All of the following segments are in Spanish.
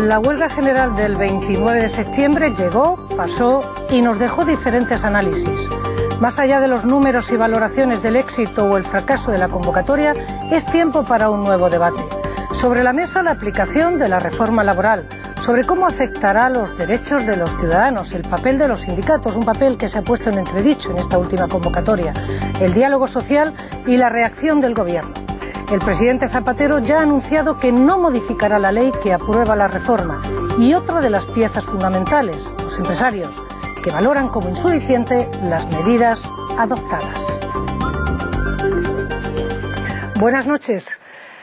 La huelga general del 29 de septiembre llegó, pasó y nos dejó diferentes análisis. Más allá de los números y valoraciones del éxito o el fracaso de la convocatoria, es tiempo para un nuevo debate. Sobre la mesa, la aplicación de la reforma laboral, sobre cómo afectará a los derechos de los ciudadanos, el papel de los sindicatos, un papel que se ha puesto en entredicho en esta última convocatoria, el diálogo social y la reacción del Gobierno. El presidente Zapatero ya ha anunciado que no modificará la ley que aprueba la reforma. Y otra de las piezas fundamentales, los empresarios, que valoran como insuficiente las medidas adoptadas. Buenas noches.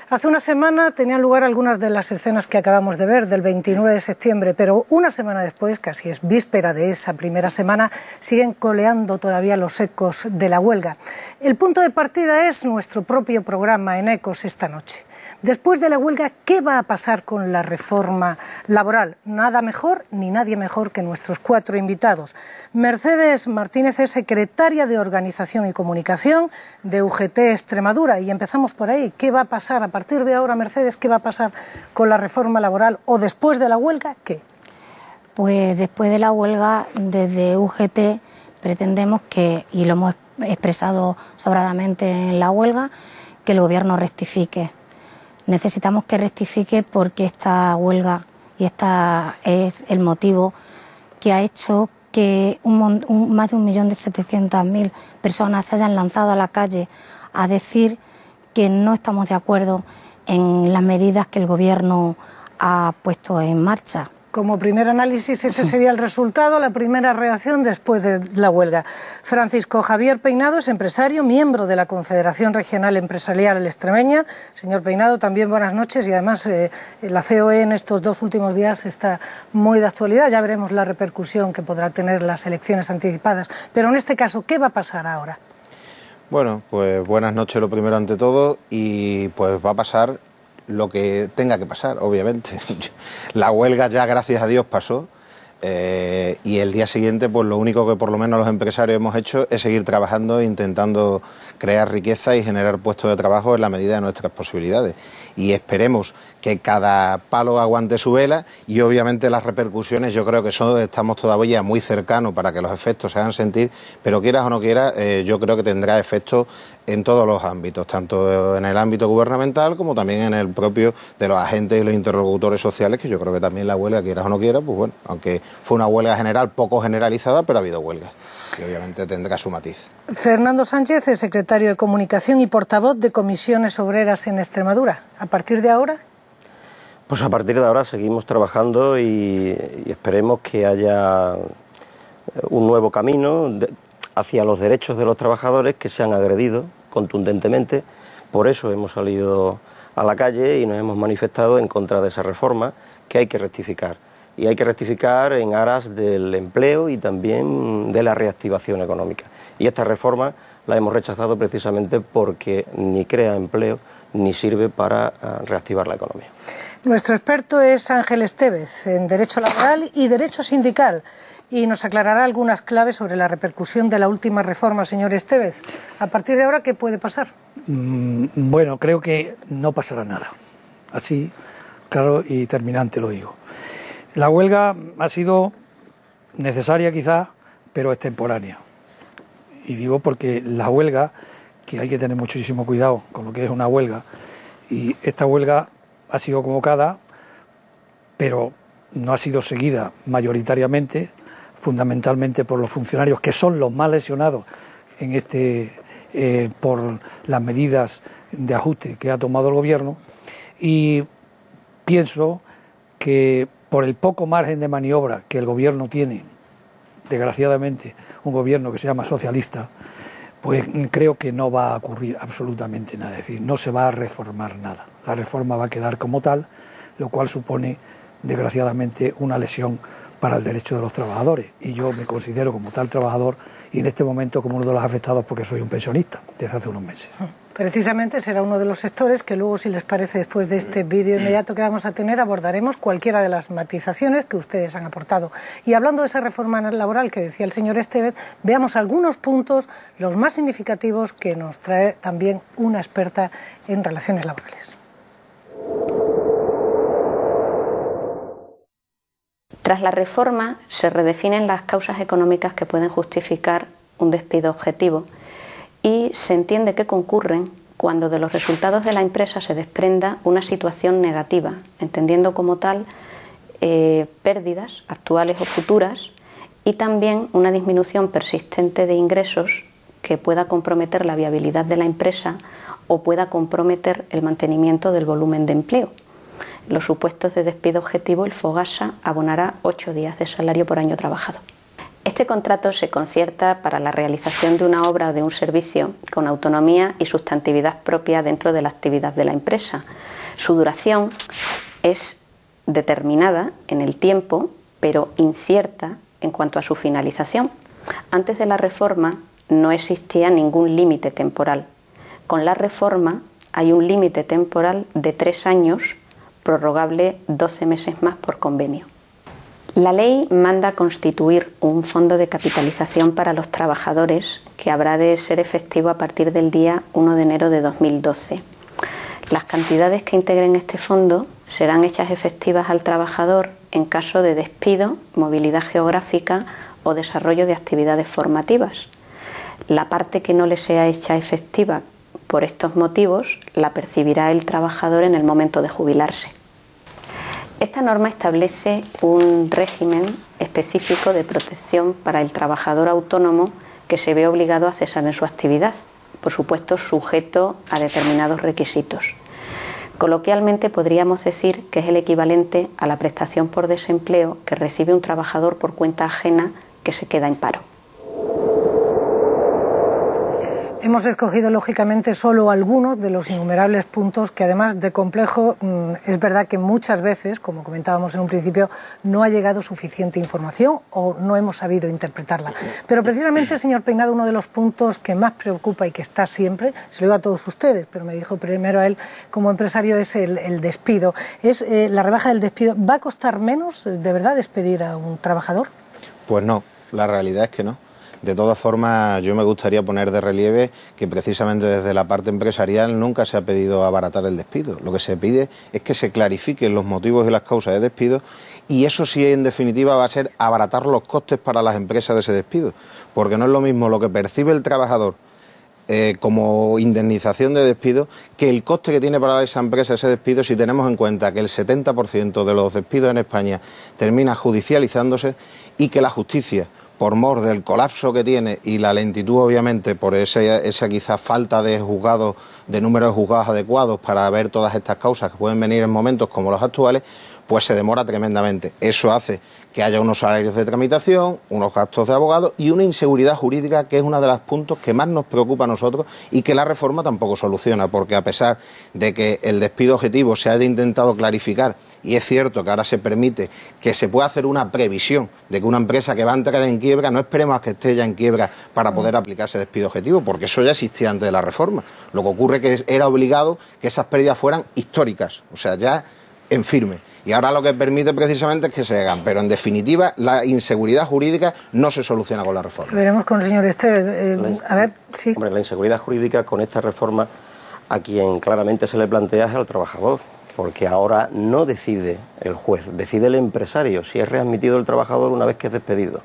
Hace una semana tenían lugar algunas de las escenas que acabamos de ver del 29 de septiembre, pero una semana después, casi es víspera de esa primera semana, siguen coleando todavía los ecos de la huelga. El punto de partida es nuestro propio programa en Ecos esta noche. Después de la huelga, ¿qué va a pasar con la reforma laboral? Nada mejor ni nadie mejor que nuestros cuatro invitados. Mercedes Martínez es secretaria de Organización y Comunicación de UGT Extremadura. Y empezamos por ahí. ¿Qué va a pasar a partir de ahora, Mercedes? ¿Qué va a pasar con la reforma laboral? ¿O después de la huelga, qué? Pues después de la huelga, desde UGT pretendemos que, y lo hemos expresado sobradamente en la huelga, que el Gobierno rectifique. Necesitamos que rectifique porque esta huelga y esta es el motivo que ha hecho que más de 1.700.000 personas se hayan lanzado a la calle a decir que no estamos de acuerdo en las medidas que el Gobierno ha puesto en marcha. Como primer análisis, ese sería el resultado, la primera reacción después de la huelga. Francisco Javier Peinado es empresario, miembro de la Confederación Regional Empresarial Extremeña. Señor Peinado, también buenas noches y además la COE en estos dos últimos días está muy de actualidad. Ya veremos la repercusión que podrá tener las elecciones anticipadas. Pero en este caso, ¿qué va a pasar ahora? Bueno, pues buenas noches lo primero ante todo y pues va a pasar lo que tenga que pasar, obviamente. La huelga ya, gracias a Dios, pasó y el día siguiente, pues lo único que por lo menos los empresarios hemos hecho es seguir trabajando, intentando crear riqueza y generar puestos de trabajo en la medida de nuestras posibilidades. Y esperemos que cada palo aguante su vela y obviamente las repercusiones yo creo que estamos todavía muy cercanos para que los efectos se hagan sentir, pero quieras o no quieras, yo creo que tendrá efectos en todos los ámbitos, tanto en el ámbito gubernamental como también en el propio de los agentes y los interlocutores sociales, que yo creo que también la huelga, quieras o no quieras, pues bueno, aunque fue una huelga general poco generalizada, pero ha habido huelgas y obviamente tendrá su matiz. Fernando Sánchez es secretario de Comunicación y portavoz de Comisiones Obreras en Extremadura. ¿A partir de ahora? Pues a partir de ahora seguimos trabajando y esperemos que haya un nuevo camino hacia los derechos de los trabajadores que se han agredido contundentemente. Por eso hemos salido a la calle y nos hemos manifestado en contra de esa reforma que hay que rectificar. Y hay que rectificar en aras del empleo y también de la reactivación económica. Y esta reforma la hemos rechazado precisamente porque ni crea empleo ni sirve para reactivar la economía. Nuestro experto es Ángel Estévez, en Derecho Laboral y Derecho Sindical, y nos aclarará algunas claves sobre la repercusión de la última reforma. Señor Estévez, a partir de ahora, ¿qué puede pasar? Bueno, creo que no pasará nada. Así, claro y terminante lo digo. La huelga ha sido necesaria quizás, pero extemporánea. Y digo porque la huelga, que hay que tener muchísimo cuidado con lo que es una huelga, y esta huelga ha sido convocada, pero no ha sido seguida mayoritariamente, fundamentalmente por los funcionarios, que son los más lesionados en por las medidas de ajuste que ha tomado el Gobierno, y pienso que por el poco margen de maniobra que el Gobierno tiene, desgraciadamente un Gobierno que se llama socialista, pues creo que no va a ocurrir absolutamente nada, es decir, no se va a reformar nada. La reforma va a quedar como tal, lo cual supone, desgraciadamente, una lesión para el derecho de los trabajadores. Y yo me considero como tal trabajador y en este momento como uno de los afectados porque soy un pensionista desde hace unos meses. Precisamente será uno de los sectores que luego, si les parece, después de este vídeo inmediato que vamos a tener, abordaremos cualquiera de las matizaciones que ustedes han aportado. Y hablando de esa reforma laboral que decía el señor Estévez, veamos algunos puntos, los más significativos, que nos trae también una experta en relaciones laborales. Tras la reforma se redefinen las causas económicas que pueden justificar un despido objetivo y se entiende que concurren cuando de los resultados de la empresa se desprenda una situación negativa, entendiendo como tal pérdidas actuales o futuras y también una disminución persistente de ingresos que pueda comprometer la viabilidad de la empresa o pueda comprometer el mantenimiento del volumen de empleo. En los supuestos de despido objetivo, el FOGASA abonará 8 días de salario por año trabajado. Este contrato se concierta para la realización de una obra o de un servicio con autonomía y sustantividad propia dentro de la actividad de la empresa. Su duración es determinada en el tiempo, pero incierta en cuanto a su finalización. Antes de la reforma no existía ningún límite temporal. Con la reforma hay un límite temporal de 3 años, prorrogable 12 meses más por convenio. La ley manda constituir un fondo de capitalización para los trabajadores que habrá de ser efectivo a partir del día 1 de enero de 2012. Las cantidades que integren este fondo serán hechas efectivas al trabajador en caso de despido, movilidad geográfica o desarrollo de actividades formativas. La parte que no le sea hecha efectiva por estos motivos la percibirá el trabajador en el momento de jubilarse. Esta norma establece un régimen específico de protección para el trabajador autónomo que se ve obligado a cesar en su actividad, por supuesto sujeto a determinados requisitos. Coloquialmente podríamos decir que es el equivalente a la prestación por desempleo que recibe un trabajador por cuenta ajena que se queda en paro. Hemos escogido lógicamente solo algunos de los innumerables puntos que además de complejo es verdad que muchas veces, como comentábamos en un principio, no ha llegado suficiente información o no hemos sabido interpretarla. Pero precisamente, señor Peinado, uno de los puntos que más preocupa y que está siempre, se lo digo a todos ustedes, pero me dijo primero a él como empresario, es el despido. Es la rebaja del despido. ¿Va a costar menos de verdad despedir a un trabajador? Pues no, la realidad es que no. De todas formas, yo me gustaría poner de relieve que precisamente desde la parte empresarial nunca se ha pedido abaratar el despido. Lo que se pide es que se clarifiquen los motivos y las causas de despido y eso sí, en definitiva, va a ser abaratar los costes para las empresas de ese despido. Porque no es lo mismo lo que percibe el trabajador como indemnización de despido que el coste que tiene para esa empresa ese despido, si tenemos en cuenta que el 70% de los despidos en España termina judicializándose y que la justicia, por mor del colapso que tiene y la lentitud, obviamente, por esa quizás falta de juzgados, de número de juzgados adecuados para ver todas estas causas que pueden venir en momentos como los actuales, pues se demora tremendamente. Eso hace que haya unos salarios de tramitación, unos gastos de abogados y una inseguridad jurídica que es uno de los puntos que más nos preocupa a nosotros y que la reforma tampoco soluciona, porque a pesar de que el despido objetivo se haya intentado clarificar, y es cierto que ahora se permite que se pueda hacer una previsión de que una empresa que va a entrar en quiebra, no esperemos a que esté ya en quiebra para poder aplicar ese despido objetivo, porque eso ya existía antes de la reforma. Lo que ocurre es que era obligado que esas pérdidas fueran históricas, o sea, ya en firme. Y ahora lo que permite precisamente es que se hagan. Pero en definitiva, la inseguridad jurídica no se soluciona con la reforma. Veremos con el señor Esteves. A ver, sí. Hombre, la inseguridad jurídica con esta reforma a quien claramente se le plantea es al trabajador. Porque ahora no decide el juez, decide el empresario si es readmitido el trabajador una vez que es despedido.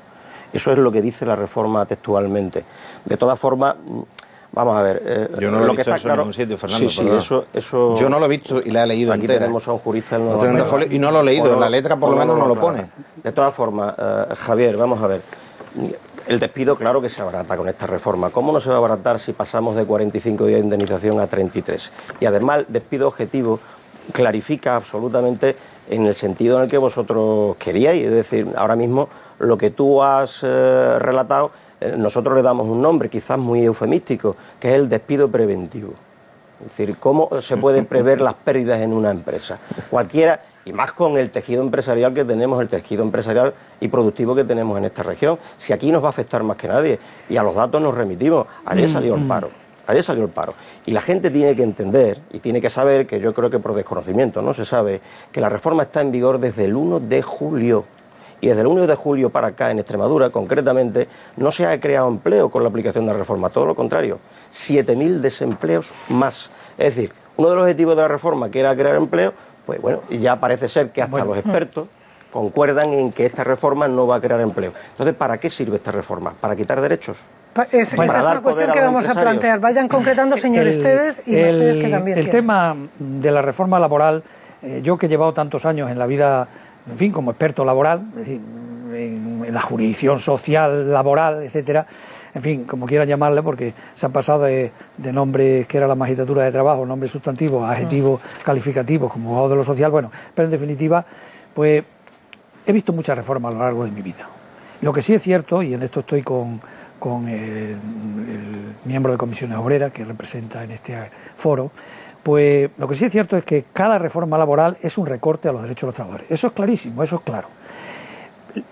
Eso es lo que dice la reforma textualmente. De todas formas, vamos a ver. Yo no lo he visto eso en ningún sitio, Fernando. Sí, eso. Yo no lo he visto y la he leído aquí entera. Tenemos a un jurista y no lo he leído, en la letra por lo menos no lo pone. De todas formas, Javier, vamos a ver. El despido, claro que se abarata con esta reforma. ¿Cómo no se va a abaratar si pasamos de 45 días de indemnización a 33? Y además, el despido objetivo clarifica absolutamente en el sentido en el que vosotros queríais. Es decir, ahora mismo lo que tú has relatado, nosotros le damos un nombre quizás muy eufemístico, que es el despido preventivo. Es decir, ¿cómo se pueden prever las pérdidas en una empresa? Cualquiera, y más con el tejido empresarial que tenemos, el tejido empresarial y productivo que tenemos en esta región. Si aquí nos va a afectar más que nadie, y a los datos nos remitimos, ayer salió el paro. Ayer salió el paro. Y la gente tiene que entender y tiene que saber, que yo creo que por desconocimiento no se sabe, que la reforma está en vigor desde el 1 de julio. Y desde el 1 de julio para acá, en Extremadura, concretamente, no se ha creado empleo con la aplicación de la reforma. Todo lo contrario, 7.000 desempleos más. Es decir, uno de los objetivos de la reforma, que era crear empleo, pues bueno, ya parece ser que hasta los expertos concuerdan en que esta reforma no va a crear empleo. Entonces, ¿para qué sirve esta reforma? ¿Para quitar derechos? Esa es una cuestión que vamos a plantear. Vayan concretando, señor Esteves y Mercedes, que también el tema de la reforma laboral, yo que he llevado tantos años en la vida, en fin, como experto laboral, es decir, en la jurisdicción social, laboral, etcétera, en fin, como quieran llamarle, porque se han pasado de nombres que era la magistratura de trabajo, nombres sustantivos, adjetivos calificativos, como abogado de lo social, bueno, pero en definitiva, pues he visto muchas reformas a lo largo de mi vida. Lo que sí es cierto, y en esto estoy con el miembro de Comisiones Obreras que representa en este foro, pues lo que sí es cierto es que cada reforma laboral es un recorte a los derechos de los trabajadores. Eso es clarísimo, eso es claro.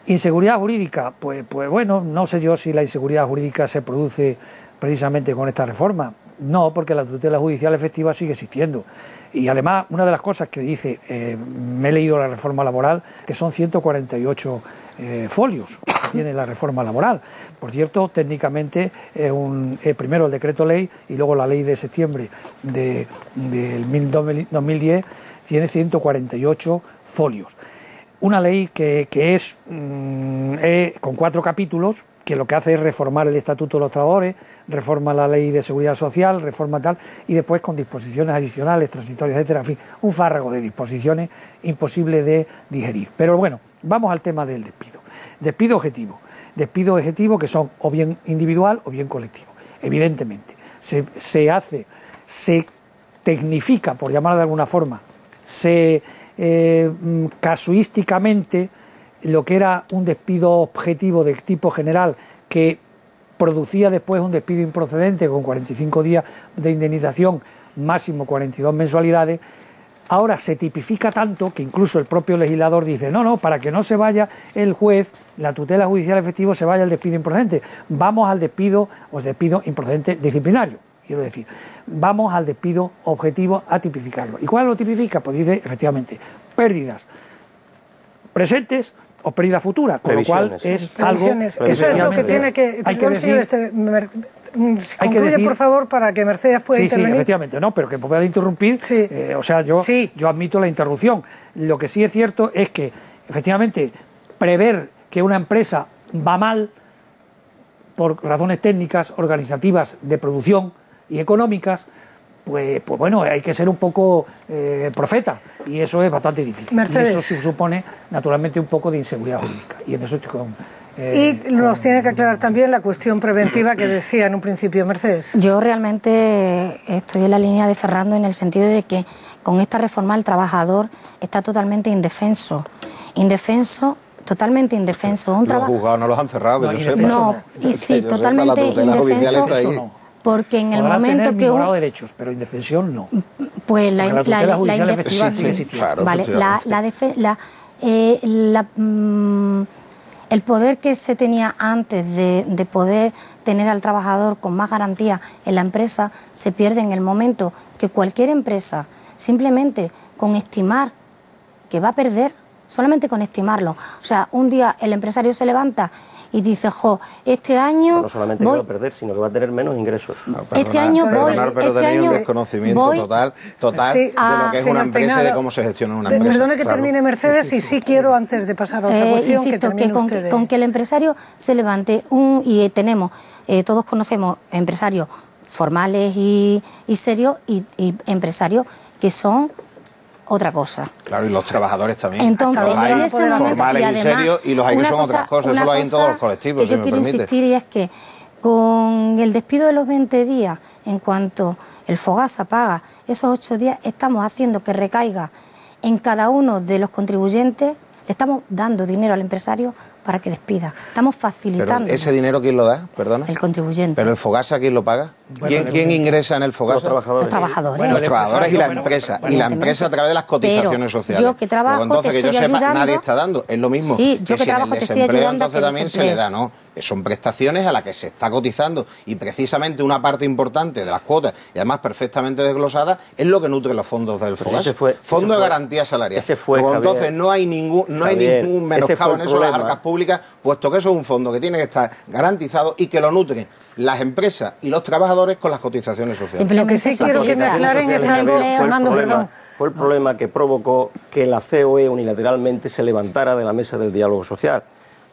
Inseguridad jurídica, pues bueno, no sé yo si la inseguridad jurídica se produce precisamente con esta reforma. No, porque la tutela judicial efectiva sigue existiendo. Y además, una de las cosas que dice, me he leído la reforma laboral, que son 148 folios que tiene la reforma laboral. Por cierto, técnicamente, primero el decreto ley y luego la ley de septiembre del 2010 tiene 148 folios. Una ley que es con 4 capítulos, que lo que hace es reformar el Estatuto de los Trabajadores, reforma la Ley de Seguridad Social, reforma tal, y después con disposiciones adicionales, transitorias, etcétera, en fin, un fárrago de disposiciones imposible de digerir. Pero bueno, vamos al tema del despido. Despido objetivo que son o bien individual o bien colectivo. Evidentemente, se tecnifica, por llamarlo de alguna forma, casuísticamente lo que era un despido objetivo de tipo general que producía después un despido improcedente con 45 días de indemnización, máximo 42 mensualidades, ahora se tipifica tanto que incluso el propio legislador dice, no, para que no se vaya el juez, la tutela judicial efectiva, se vaya el despido improcedente, vamos al despido improcedente disciplinario. Quiero decir, vamos al despido objetivo a tipificarlo. ¿Y cuál lo tipifica? Pues dice, efectivamente, pérdidas presentes o pérdida futura, con lo cual es algo que eso es lo que tiene que... hay que decir, concluye, por favor, para que Mercedes pueda intervenir. Sí, efectivamente, no, pero que pueda interrumpir, yo admito la interrupción. Lo que sí es cierto es que, efectivamente, prever que una empresa va mal por razones técnicas, organizativas, de producción y económicas, pues bueno, hay que ser un poco profeta, y eso es bastante difícil. Mercedes. Y eso supone, naturalmente, un poco de inseguridad jurídica, y en eso estoy con... y nos tiene que aclarar también la cuestión preventiva que decía en un principio Mercedes. Yo realmente estoy en la línea de Ferrando en el sentido de que con esta reforma el trabajador está totalmente indefenso, totalmente indefenso. Los juzgados no los han cerrado, que yo sepa. No, y sí, totalmente indefenso. Porque en el momento que derechos, pero indefensión no. Pues la indefensión efectiva sí existía. Claro, vale, el poder que se tenía antes de poder tener al trabajador con más garantía en la empresa se pierde en el momento que cualquier empresa, simplemente con estimar que va a perder, solamente con estimarlo, o sea, un día el empresario se levanta y dice, este año... No solamente que va a perder, sino que va a tener menos ingresos. Este año pero tenéis un desconocimiento total de lo que es una empresa y de cómo se gestiona una empresa. Perdone que termine Mercedes, y sí quiero, antes de pasar a otra cuestión, insisto, que termine con que el empresario se levante, y tenemos, todos conocemos empresarios formales y serios, y empresarios que son otra cosa. Claro, y los trabajadores también. Entonces, los hay en ese momento, formales y serios, y los hay que son otras cosas. Eso lo hay en todos los colectivos, que yo quiero insistir, y es que con el despido de los 20 días, en cuanto el Fogasa paga esos 8 días, estamos haciendo que recaiga en cada uno de los contribuyentes, le estamos dando dinero al empresario para que despida. Estamos facilitando. ¿Pero ese dinero quién lo da? Perdona. El contribuyente. ¿Pero el Fogasa quién lo paga? ¿Quién ingresa en el Fogasa? Los trabajadores. Los trabajadores. Bueno, los trabajadores y la empresa. Y la empresa a través de las cotizaciones sociales. Yo que trabajo, entonces, que yo sepa, ayudando, nadie está dando. Es lo mismo. Sí, yo que si trabajo, en el desempleo entonces también se le da, ¿no? Son prestaciones a las que se está cotizando, y precisamente una parte importante de las cuotas, y además perfectamente desglosada, es lo que nutre los fondos del Fogasa. Fondo de garantía salarial. Entonces no hay ningún menoscabo en eso, las arcas públicas, puesto que eso es un fondo que tiene que estar garantizado y que lo nutren las empresas y los trabajadores con las cotizaciones sociales. Lo que sí quiero que me aclaren es algo, Fernando, perdón. fue el problema que provocó que la COE unilateralmente se levantara de la mesa del diálogo social.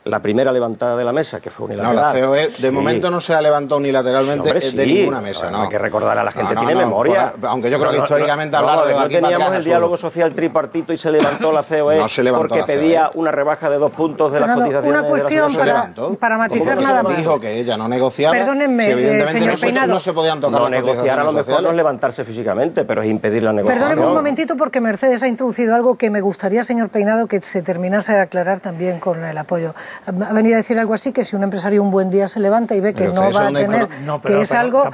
La primera levantada de la mesa, que fue unilateral. No, la COE de momento no se ha levantado unilateralmente de ninguna mesa. No. Hay que recordar a la gente, tiene memoria. Aunque yo creo que históricamente hablar de no teníamos el diálogo social tripartito y se levantó la COE porque pedía una rebaja de 2 puntos de las cotizaciones. Una cuestión para matizar nada más. Dijo que ella no negociaba. Perdónenme, si evidentemente señor Peinado. no se podían tocar las negociar a lo mejor no es levantarse físicamente, pero es impedir la negociación. Perdónenme un momentito porque Mercedes ha introducido algo que me gustaría, señor Peinado, que se terminase de aclarar también con el apoyo. Ha venido a decir algo así, que si un empresario un buen día se levanta y ve que no va a tener, que es algo...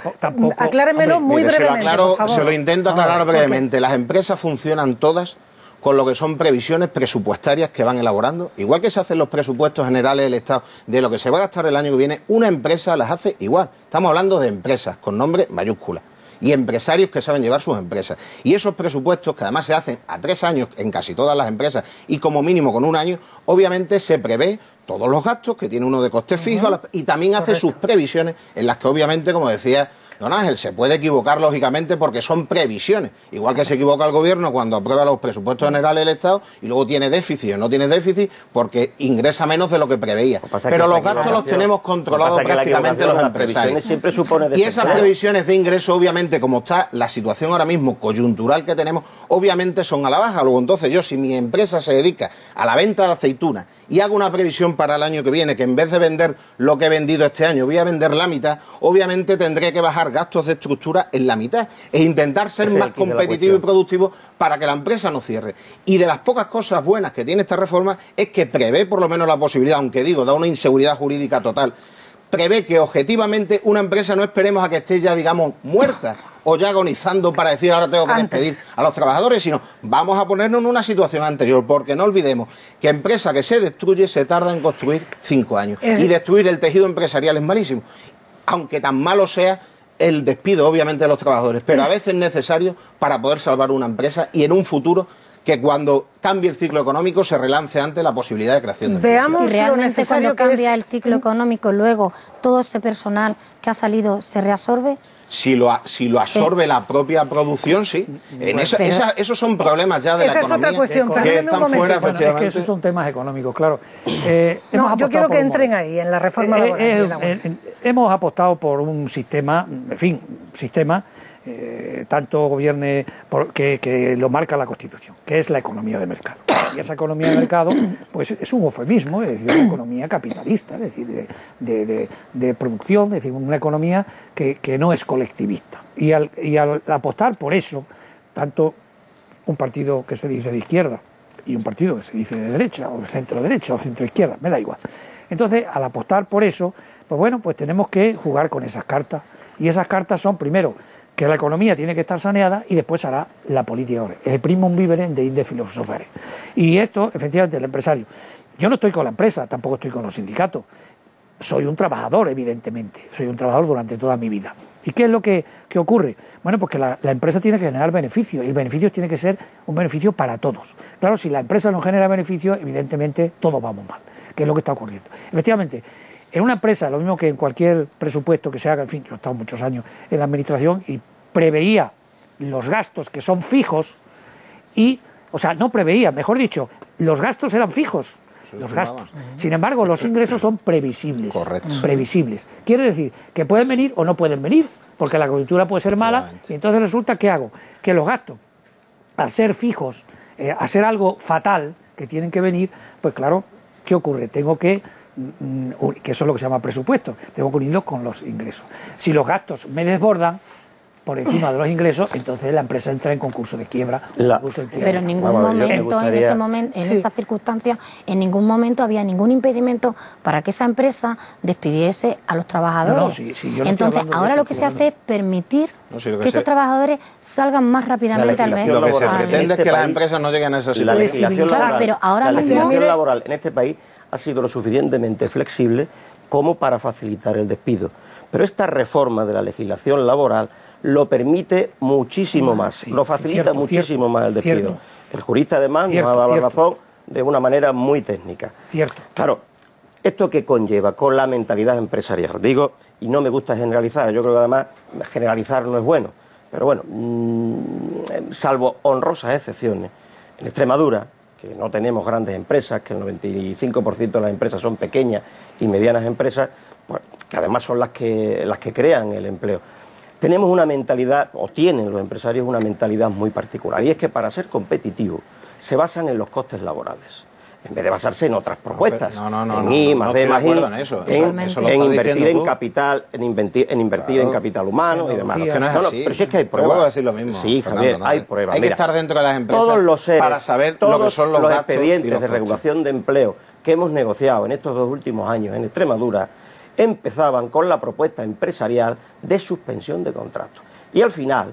Acláremelo muy brevemente, por favor. Se lo intento aclarar brevemente. Las empresas funcionan todas con lo que son previsiones presupuestarias que van elaborando. Igual que se hacen los presupuestos generales del Estado de lo que se va a gastar el año que viene, una empresa las hace igual. Estamos hablando de empresas con nombre mayúscula y empresarios que saben llevar sus empresas. Y esos presupuestos, que además se hacen a 3 años en casi todas las empresas y como mínimo con 1 año, obviamente se prevé todos los gastos que tiene uno de costes fijos y también hace sus previsiones en las que obviamente, como decía don Ángel, se puede equivocar lógicamente porque son previsiones, igual que se equivoca el gobierno cuando aprueba los presupuestos generales del Estado y luego tiene déficit o no tiene déficit porque ingresa menos de lo que preveía. Pero los gastos los tenemos controlados prácticamente los empresarios. Y esas previsiones de ingreso, obviamente, como está la situación ahora mismo coyuntural que tenemos, obviamente son a la baja. Luego entonces yo, si mi empresa se dedica a la venta de aceitunas y hago una previsión para el año que viene, que en vez de vender lo que he vendido este año, voy a vender la mitad, obviamente tendré que bajar gastos de estructura en la mitad e intentar ser más competitivo y productivo para que la empresa no cierre. Y de las pocas cosas buenas que tiene esta reforma es que prevé por lo menos la posibilidad, aunque digo, da una inseguridad jurídica total, prevé que objetivamente una empresa no esperemos a que esté ya, digamos, muerta o ya agonizando para decir ahora tengo que despedir a los trabajadores, sino vamos a ponernos en una situación anterior, porque no olvidemos que empresa que se destruye se tarda en construir 5 años y destruir el tejido empresarial es malísimo, aunque tan malo sea el despido obviamente de los trabajadores, pero a veces es necesario para poder salvar una empresa y en un futuro que cuando cambie el ciclo económico se relance antes la posibilidad de creación de empleo. Veamos y realmente cuando cambia el ciclo económico, luego todo ese personal que ha salido se reabsorbe. Si lo absorbe la propia producción, sí. Esos son problemas ya de la economía. Esa es otra cuestión. Que están fuera, efectivamente. Es que esos son temas económicos, claro. Yo quiero que entren ahí, en la reforma laboral. Hemos apostado por un sistema, tanto gobierne que lo marca la Constitución, que es la economía de mercado. Y esa economía de mercado pues es un eufemismo, es decir, una economía capitalista, es decir, de producción, es decir, una economía que no es colectivista. Y al apostar por eso, tanto un partido que se dice de izquierda y un partido que se dice de derecha, o centro-derecha, o centro-izquierda, me da igual. Entonces, al apostar por eso, pues bueno, pues tenemos que jugar con esas cartas. Y esas cartas son, primero, que la economía tiene que estar saneada y después hará la política. Es el primum vivere de inde filosofare. Y esto, efectivamente, el empresario. Yo no estoy con la empresa, tampoco estoy con los sindicatos. Soy un trabajador, evidentemente. Soy un trabajador durante toda mi vida. ¿Y qué es lo que ocurre? Bueno, pues que la empresa tiene que generar beneficios y el beneficio tiene que ser un beneficio para todos. Claro, si la empresa no genera beneficios, evidentemente todos vamos mal, que es lo que está ocurriendo. Efectivamente, en una empresa, lo mismo que en cualquier presupuesto que se haga, en fin, yo he estado muchos años en la administración y preveía los gastos que son fijos no preveía, mejor dicho, los gastos eran fijos. Los gastos. Sin embargo, los ingresos son previsibles. Correcto. Previsibles. Quiere decir que pueden venir o no pueden venir, porque la coyuntura puede ser mala, y entonces resulta que hago que los gastos, al ser fijos, a ser algo fatal, que tienen que venir, pues claro, ¿qué ocurre? Tengo que eso es lo que se llama presupuesto, tengo que unirlo con los ingresos. Si los gastos me desbordan por encima de los ingresos, entonces la empresa entra en concurso de quiebra. Pero en ningún momento, en esas circunstancias, en ningún momento había ningún impedimento para que esa empresa despidiese a los trabajadores. Entonces, ahora lo que se hace es permitir que estos trabajadores salgan más rápidamente al medio. Lo que se pretende es que las empresas no lleguen a esa situación. La legislación laboral en este país ha sido lo suficientemente flexible como para facilitar el despido. Pero esta reforma de la legislación laboral lo permite muchísimo más, lo facilita muchísimo más el despido. El jurista además nos ha dado la razón de una manera muy técnica. Claro, ¿esto qué conlleva con la mentalidad empresarial? Digo, y no me gusta generalizar, yo creo que además generalizar no es bueno, pero bueno, salvo honrosas excepciones, en Extremadura, que no tenemos grandes empresas, que el 95% de las empresas son pequeñas y medianas empresas, pues, que además son las que crean el empleo. Tenemos una mentalidad, o tienen los empresarios una mentalidad muy particular, y es que para ser competitivos se basan en los costes laborales, en vez de basarse en otras propuestas, en I, más D, más I, en invertir en capital, en invertir en capital humano y demás. Pero si es que hay pruebas. Vuelvo a decir lo mismo. Sí, Javier, hay pruebas. Hay que estar dentro de las empresas para saber lo que son los expedientes de regulación de empleo que hemos negociado en estos 2 últimos años en Extremadura empezaban con la propuesta empresarial de suspensión de contratos. Y al final,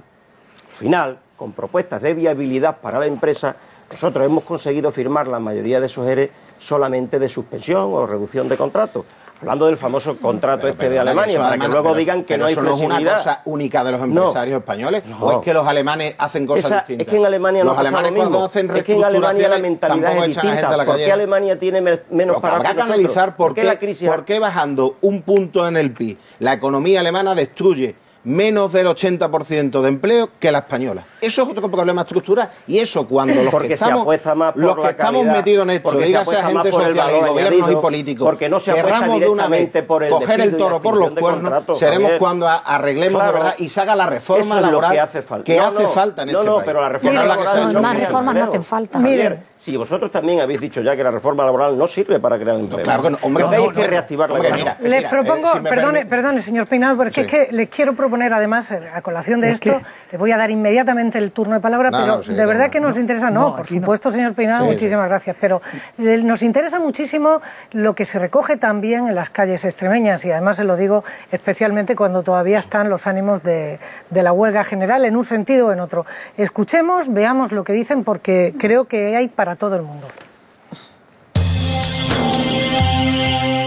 con propuestas de viabilidad para la empresa, nosotros hemos conseguido firmar la mayoría de esos ERE solamente de suspensión o reducción de contratos. Hablando del famoso contrato de Alemania, para que luego digan que no hay flexibilidad. ¿Eso no es una cosa única de los empresarios españoles? ¿O es que los alemanes hacen cosas distintas? Es que en Alemania no pasa lo mismo. Es que en Alemania la mentalidad es distinta. ¿Por qué Alemania tiene menos paro que nosotros? Habrá que analizar por qué bajando un punto en el PIB la economía alemana destruye menos del 80% de empleo que la española. Eso es otro problema estructural, y eso cuando los que estamos metidos en esto, dígase agentes sociales y gobiernos y políticos, querramos de una vez coger el toro por los cuernos, seremos cuando arreglemos de verdad y se haga la reforma laboral que hace falta en este país. Pero la reforma laboral, más reformas no hacen falta. Miren, si vosotros también habéis dicho ya que la reforma laboral no sirve para crear empleo, claro que no, hombre, hay que reactivar la economía. Les propongo, perdone, señor Peinado, porque es que les quiero proponer, además, a colación de esto, le voy a dar inmediatamente el turno de palabra, pero de verdad que nos interesa, por supuesto, señor Peinado, muchísimas gracias, pero nos interesa muchísimo lo que se recoge también en las calles extremeñas, y además se lo digo especialmente cuando todavía están los ánimos de la huelga general, en un sentido o en otro. Escuchemos, veamos lo que dicen, porque creo que hay para todo el mundo.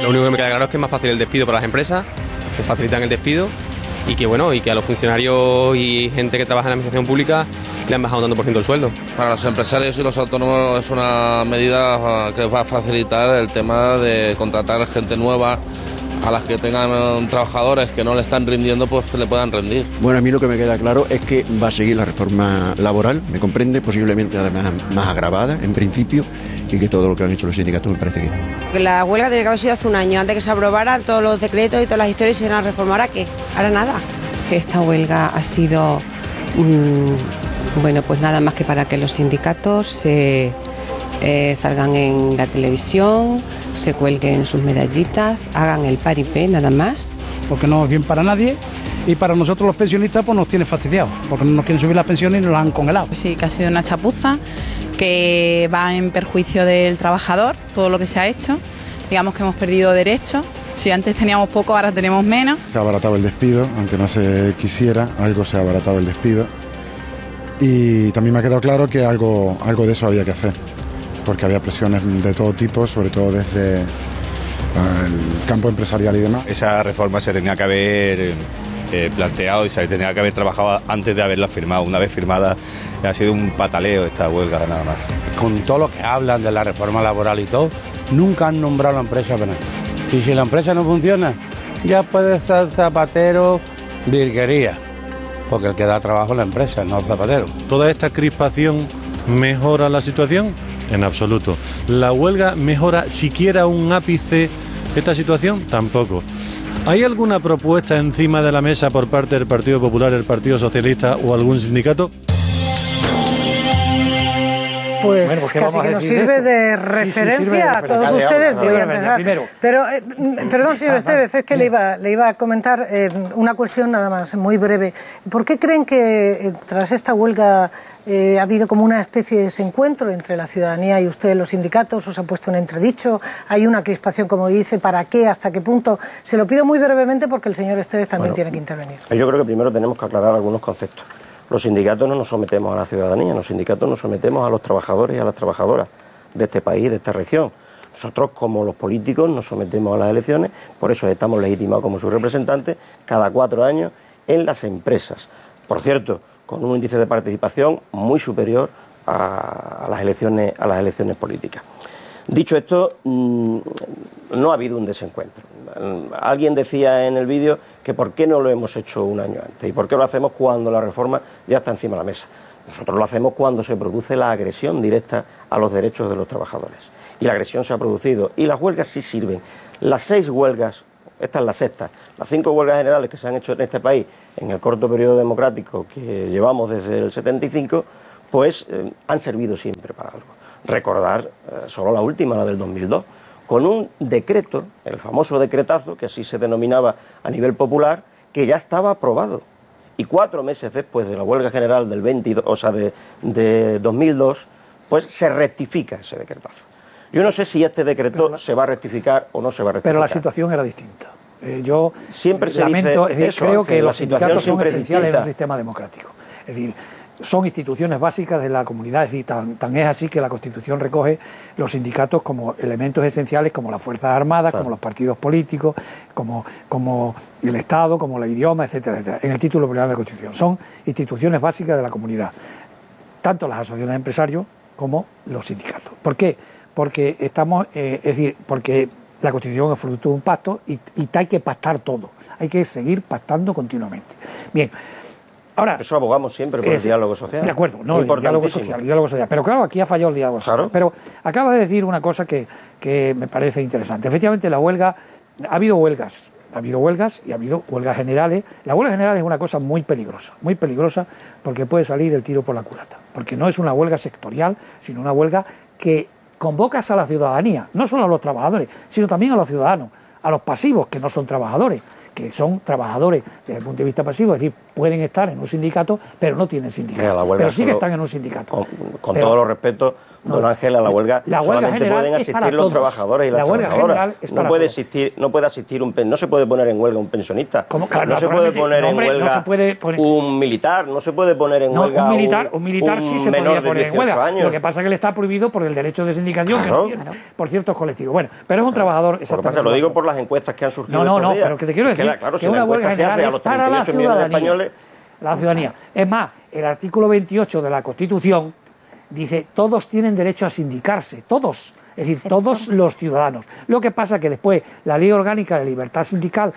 Lo único que me queda claro es que es más fácil el despido para las empresas, que facilitan el despido, y que a los funcionarios y gente que trabaja en la administración pública le han bajado un tanto por ciento el sueldo. Para los empresarios y los autónomos es una medida que va a facilitar el tema de contratar gente nueva, a las que tengan trabajadores que no le están rindiendo, pues que le puedan rendir. Bueno, a mí lo que me queda claro es que va a seguir la reforma laboral, me comprende, posiblemente además más agravada en principio, y que todo lo que han hecho los sindicatos me parece que la huelga tiene que haber sido hace un año, antes que se aprobaran todos los decretos y todas las historias y se iban a reformar. ¿Ahora qué? Ahora nada. Esta huelga ha sido, pues nada más que para que los sindicatos salgan en la televisión, se cuelguen sus medallitas, hagan el paripé, nada más. Porque no es bien para nadie, y para nosotros los pensionistas pues nos tiene fastidiado, porque no nos quieren subir las pensiones y nos las han congelado. Sí, que ha sido una chapuza, que va en perjuicio del trabajador, todo lo que se ha hecho. Digamos que hemos perdido derechos. Si antes teníamos poco, ahora tenemos menos. Se ha abaratado el despido, aunque no se quisiera, algo se ha abaratado el despido. Y también me ha quedado claro que algo de eso había que hacer, porque había presiones de todo tipo, sobre todo desde el campo empresarial y demás. Esa reforma se tenía que haber planteado y se tenía que haber trabajado antes de haberla firmado. Una vez firmada ha sido un pataleo esta huelga, nada más. Con todo lo que hablan de la reforma laboral y todo, nunca han nombrado la empresa para nada. Y si la empresa no funciona, ya puede ser zapatero, virguería, porque el que da trabajo es la empresa, no el zapatero. ¿Toda esta crispación mejora la situación? En absoluto. ¿La huelga mejora siquiera un ápice esta situación? Tampoco. ¿Hay alguna propuesta encima de la mesa por parte del Partido Popular, el Partido Socialista o algún sindicato? Pues casi que nos sirve de referencia a todos ustedes. Voy a empezar. Pero, perdón, señor Estévez, es que le iba a comentar una cuestión nada más, muy breve. ¿Por qué creen que tras esta huelga ha habido como una especie de desencuentro entre la ciudadanía y ustedes, los sindicatos? ¿Os ha puesto en entredicho? ¿Hay una crispación, como dice? ¿Para qué? ¿Hasta qué punto? Se lo pido muy brevemente porque el señor Estévez también tiene que intervenir. Yo creo que primero tenemos que aclarar algunos conceptos. Los sindicatos no nos sometemos a la ciudadanía, los sindicatos nos sometemos a los trabajadores y a las trabajadoras de este país, de esta región. Nosotros, como los políticos, nos sometemos a las elecciones, por eso estamos legitimados como sus representantes cada 4 años en las empresas. Por cierto, con un índice de participación muy superior a las elecciones políticas. Dicho esto, no ha habido un desencuentro. Alguien decía en el vídeo que por qué no lo hemos hecho un año antes y por qué lo hacemos cuando la reforma ya está encima de la mesa. Nosotros lo hacemos cuando se produce la agresión directa a los derechos de los trabajadores. Y la agresión se ha producido. Y las huelgas sí sirven. Las 6 huelgas, esta es la sexta, las 5 huelgas generales que se han hecho en este país en el corto periodo democrático que llevamos desde el 75, pues han servido siempre para algo. Recordar solo la última, la del 2002, con un decreto, el famoso decretazo, que así se denominaba a nivel popular, que ya estaba aprobado. Y 4 meses después de la huelga general del 22, o sea, de 2002, pues se rectifica ese decretazo. Yo no sé si este decreto se va a rectificar o no se va a rectificar. Pero la situación era distinta. Yo siempre se lamento, dice eso, creo que los sindicatos son esenciales en un sistema democrático. Es decir, son instituciones básicas de la comunidad, es decir, tan es así que la Constitución recoge los sindicatos como elementos esenciales, como las Fuerzas Armadas, como los partidos políticos, como el Estado, como el idioma, etcétera, etcétera, en el título primero de la Constitución. Son instituciones básicas de la comunidad, tanto las asociaciones de empresarios como los sindicatos. ¿Por qué? Porque porque la Constitución es fruto de un pacto y hay que pactar todo, hay que seguir pactando continuamente. Bien. Ahora, eso abogamos siempre por el diálogo social. De acuerdo, no, el diálogo social. Pero claro, aquí ha fallado el diálogo social. Pero acaba de decir una cosa que me parece interesante. Efectivamente, la huelga, ha habido huelgas y ha habido huelgas generales. La huelga general es una cosa muy peligrosa porque puede salir el tiro por la culata. Porque no es una huelga sectorial, sino una huelga que convocas a la ciudadanía, no solo a los trabajadores, sino también a los ciudadanos, a los pasivos, que no son trabajadores, que son trabajadores desde el punto de vista pasivo, es decir, pueden estar en un sindicato, pero no tienen sindicato, pero sí que están en un sindicato. Con todos los respetos, don Ángel, a la huelga solamente pueden asistir los trabajadores y las trabajadoras. No se puede poner en huelga un pensionista, no se puede poner en huelga un militar, no se puede poner en huelga un militar sí se podría poner en huelga. Lo que pasa es que le está prohibido por el derecho de sindicación que no tiene por ciertos colectivos. Bueno, pero es un trabajador exactamente. Lo digo por las encuestas que han surgido. No, pero que te quiero decir que una huelga general es para la ciudadanía. Es más, el artículo 28 de la Constitución dice: todos tienen derecho a sindicarse, todos, es decir, todos los ciudadanos. Lo que pasa que después la Ley Orgánica de Libertad Sindical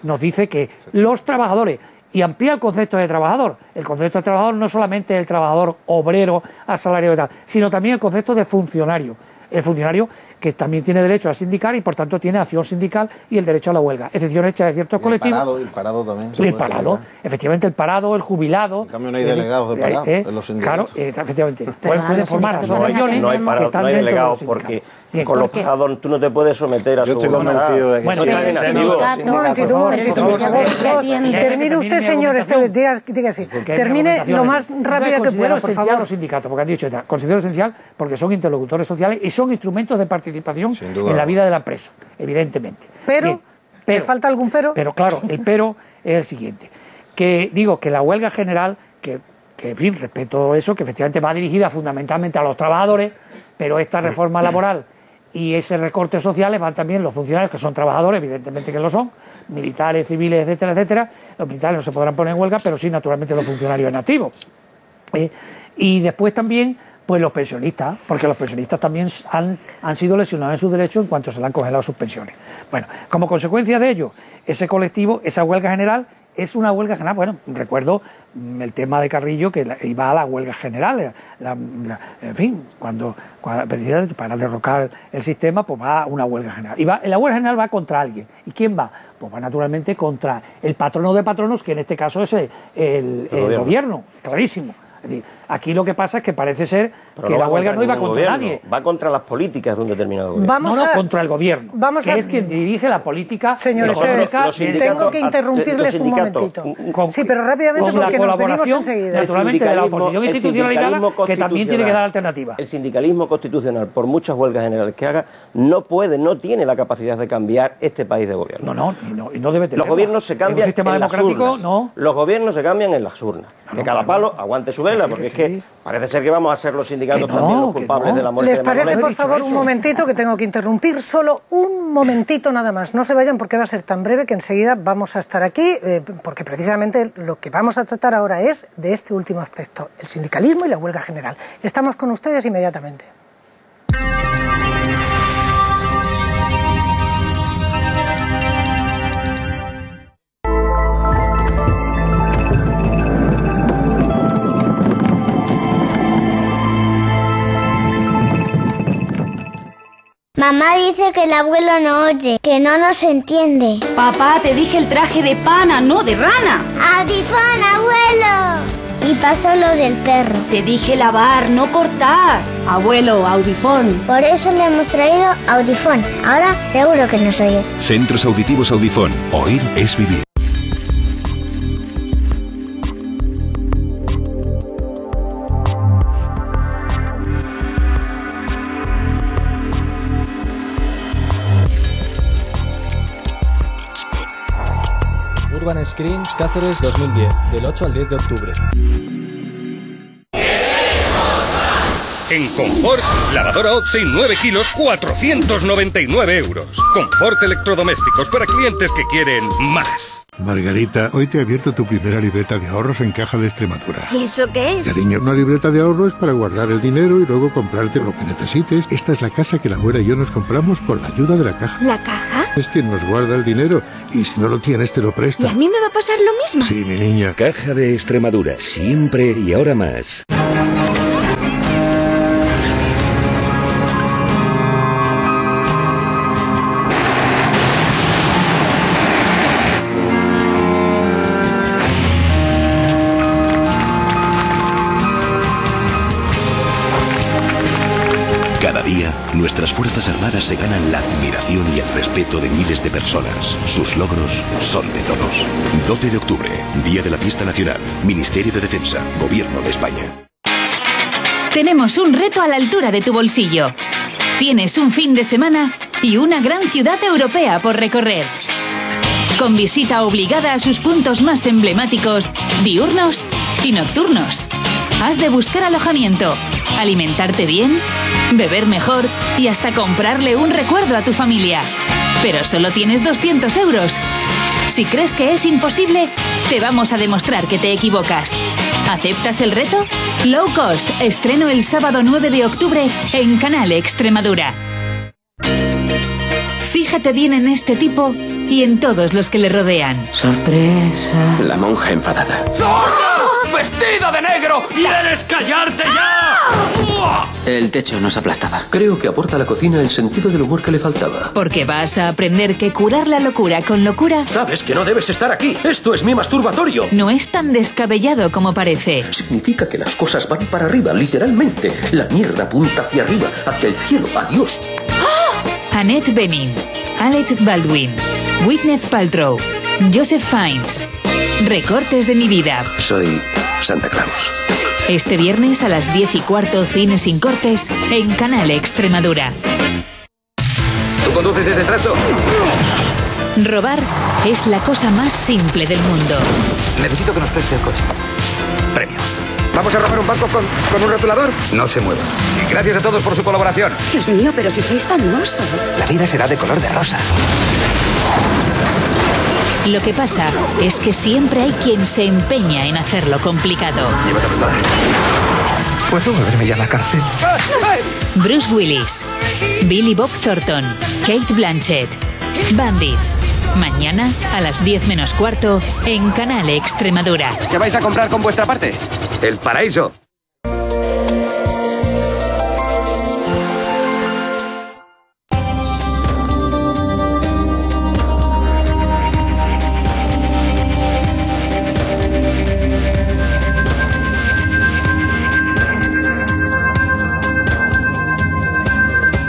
nos dice que los trabajadores, y amplía el concepto de trabajador. El concepto de trabajador no solamente el trabajador obrero asalariado y tal, sino también el concepto de funcionario. El funcionario que también tiene derecho a sindicar y por tanto tiene acción sindical y el derecho a la huelga. Excepción hecha de ciertos colectivos. El parado también. El parado, efectivamente, el parado, el jubilado. En cambio no hay delegados de parado en los sindicatos. Claro, efectivamente. Pueden formar asociaciones. No hay parado, no hay delegados porque con los parados tú no te puedes someter a su voluntad. Yo estoy convencido de que bueno, termine usted, señor, diga así. Termine lo más rápido que pueda, por favor. Los sindicatos, porque han dicho, considero esencial porque son interlocutores sociales y son instrumentos de participación en la vida de la empresa, evidentemente. Pero, ¿me falta algún pero? Pero claro, el pero es el siguiente, que digo que la huelga general, que en fin, respeto eso, que efectivamente va dirigida fundamentalmente a los trabajadores, pero esta reforma laboral y ese recorte sociales van también los funcionarios que son trabajadores, evidentemente que lo son, militares, civiles, etcétera, etcétera. Los militares no se podrán poner en huelga, pero sí, naturalmente, los funcionarios en activo. Y después también, pues los pensionistas, porque los pensionistas también han sido lesionados en sus derechos en cuanto se le han congelado sus pensiones. Bueno, como consecuencia de ello, ese colectivo, esa huelga general, es una huelga general. Bueno, recuerdo el tema de Carrillo, que iba a la huelga general, en fin, cuando precisamente para derrocar el sistema, pues va a una huelga general. La huelga general va contra alguien. ¿Y quién va? Pues va naturalmente contra el patrono de patronos, que en este caso es el gobierno, clarísimo. Es decir, aquí lo que pasa es que parece ser que la huelga no iba contra nadie. Va contra las políticas de un determinado gobierno. Contra el gobierno, que es quien dirige la política económica. Tengo que interrumpirles un momentito. Sí, pero rápidamente, con la colaboración, naturalmente, de la oposición institucionalizada, que también tiene que dar alternativa. El sindicalismo constitucional, por muchas huelgas generales que haga, no tiene la capacidad de cambiar este país de gobierno. No debe tener. Los gobiernos se cambian en las urnas. Los gobiernos se cambian en las urnas. Que cada palo aguante su vela, porque es que parece ser que vamos a ser los sindicatos también los culpables de la muerte de Manolete. ¿Les parece, por favor, un momentito, que tengo que interrumpir? Solo un momentito nada más. No se vayan, porque va a ser tan breve que enseguida vamos a estar aquí, porque precisamente lo que vamos a tratar ahora es de este último aspecto, el sindicalismo y la huelga general. Estamos con ustedes inmediatamente. Mamá dice que el abuelo no oye, que no nos entiende. Papá, te dije el traje de pana, no de rana. ¡Audifón, abuelo! Y pasó lo del perro. Te dije lavar, no cortar. Abuelo, Audifón. Por eso le hemos traído Audifón. Ahora seguro que nos oye. Centros Auditivos Audifón. Oír es vivir. Urban Screens Cáceres 2010, del 8 al 10 de octubre. En Confort, lavadora Oxy 9 kilos, 499 euros. Confort Electrodomésticos para clientes que quieren más. Margarita, hoy te he abierto tu primera libreta de ahorros en Caja de Extremadura. ¿Y eso qué es? Cariño, una libreta de ahorro es para guardar el dinero y luego comprarte lo que necesites. Esta es la casa que la abuela y yo nos compramos con la ayuda de la Caja. ¿La Caja? Es quien nos guarda el dinero y si no lo tienes te lo presta. ¿Y a mí me va a pasar lo mismo? Sí, mi niña. Caja de Extremadura, siempre y ahora más. Cada día, nuestras Fuerzas Armadas se ganan la admiración y el respeto de miles de personas. Sus logros son de todos. 12 de octubre, Día de la Fiesta Nacional, Ministerio de Defensa, Gobierno de España. Tenemos un reto a la altura de tu bolsillo. Tienes un fin de semana y una gran ciudad europea por recorrer. Con visita obligada a sus puntos más emblemáticos, diurnos y nocturnos. Has de buscar alojamiento, alimentarte bien, beber mejor y hasta comprarle un recuerdo a tu familia. Pero solo tienes 200 euros. Si crees que es imposible, te vamos a demostrar que te equivocas. ¿Aceptas el reto? Low Cost, estreno el sábado 9 de octubre en Canal Extremadura. Fíjate bien en este tipo y en todos los que le rodean. Sorpresa. La monja enfadada. ¡Zorra! ¡Vestida de negro! ¿Quieres callarte ya? El techo nos aplastaba. Creo que aporta a la cocina el sentido del humor que le faltaba. Porque vas a aprender que curar la locura con locura... Sabes que no debes estar aquí. Esto es mi masturbatorio. No es tan descabellado como parece. Significa que las cosas van para arriba, literalmente. La mierda apunta hacia arriba, hacia el cielo. Adiós. Annette Bening, Alec Baldwin, Gwyneth Paltrow, Joseph Fiennes. Recortes de mi vida. Soy Santa Claus. Este viernes a las 10:15, cine sin cortes en Canal Extremadura. ¿Tú conduces ese trasto? Robar es la cosa más simple del mundo. Necesito que nos preste el coche. Premio. ¿Vamos a robar un banco con un rotulador? No se mueva. Y gracias a todos por su colaboración. Dios mío, pero si sois famosos. La vida será de color de rosa. Lo que pasa es que siempre hay quien se empeña en hacerlo complicado. Lleva la pistola. ¿Puedo beberme ya a la cárcel? Bruce Willis, Billy Bob Thornton, Kate Blanchett, Bandits. Mañana a las 10:15 en Canal Extremadura. ¿Qué vais a comprar con vuestra parte? El paraíso.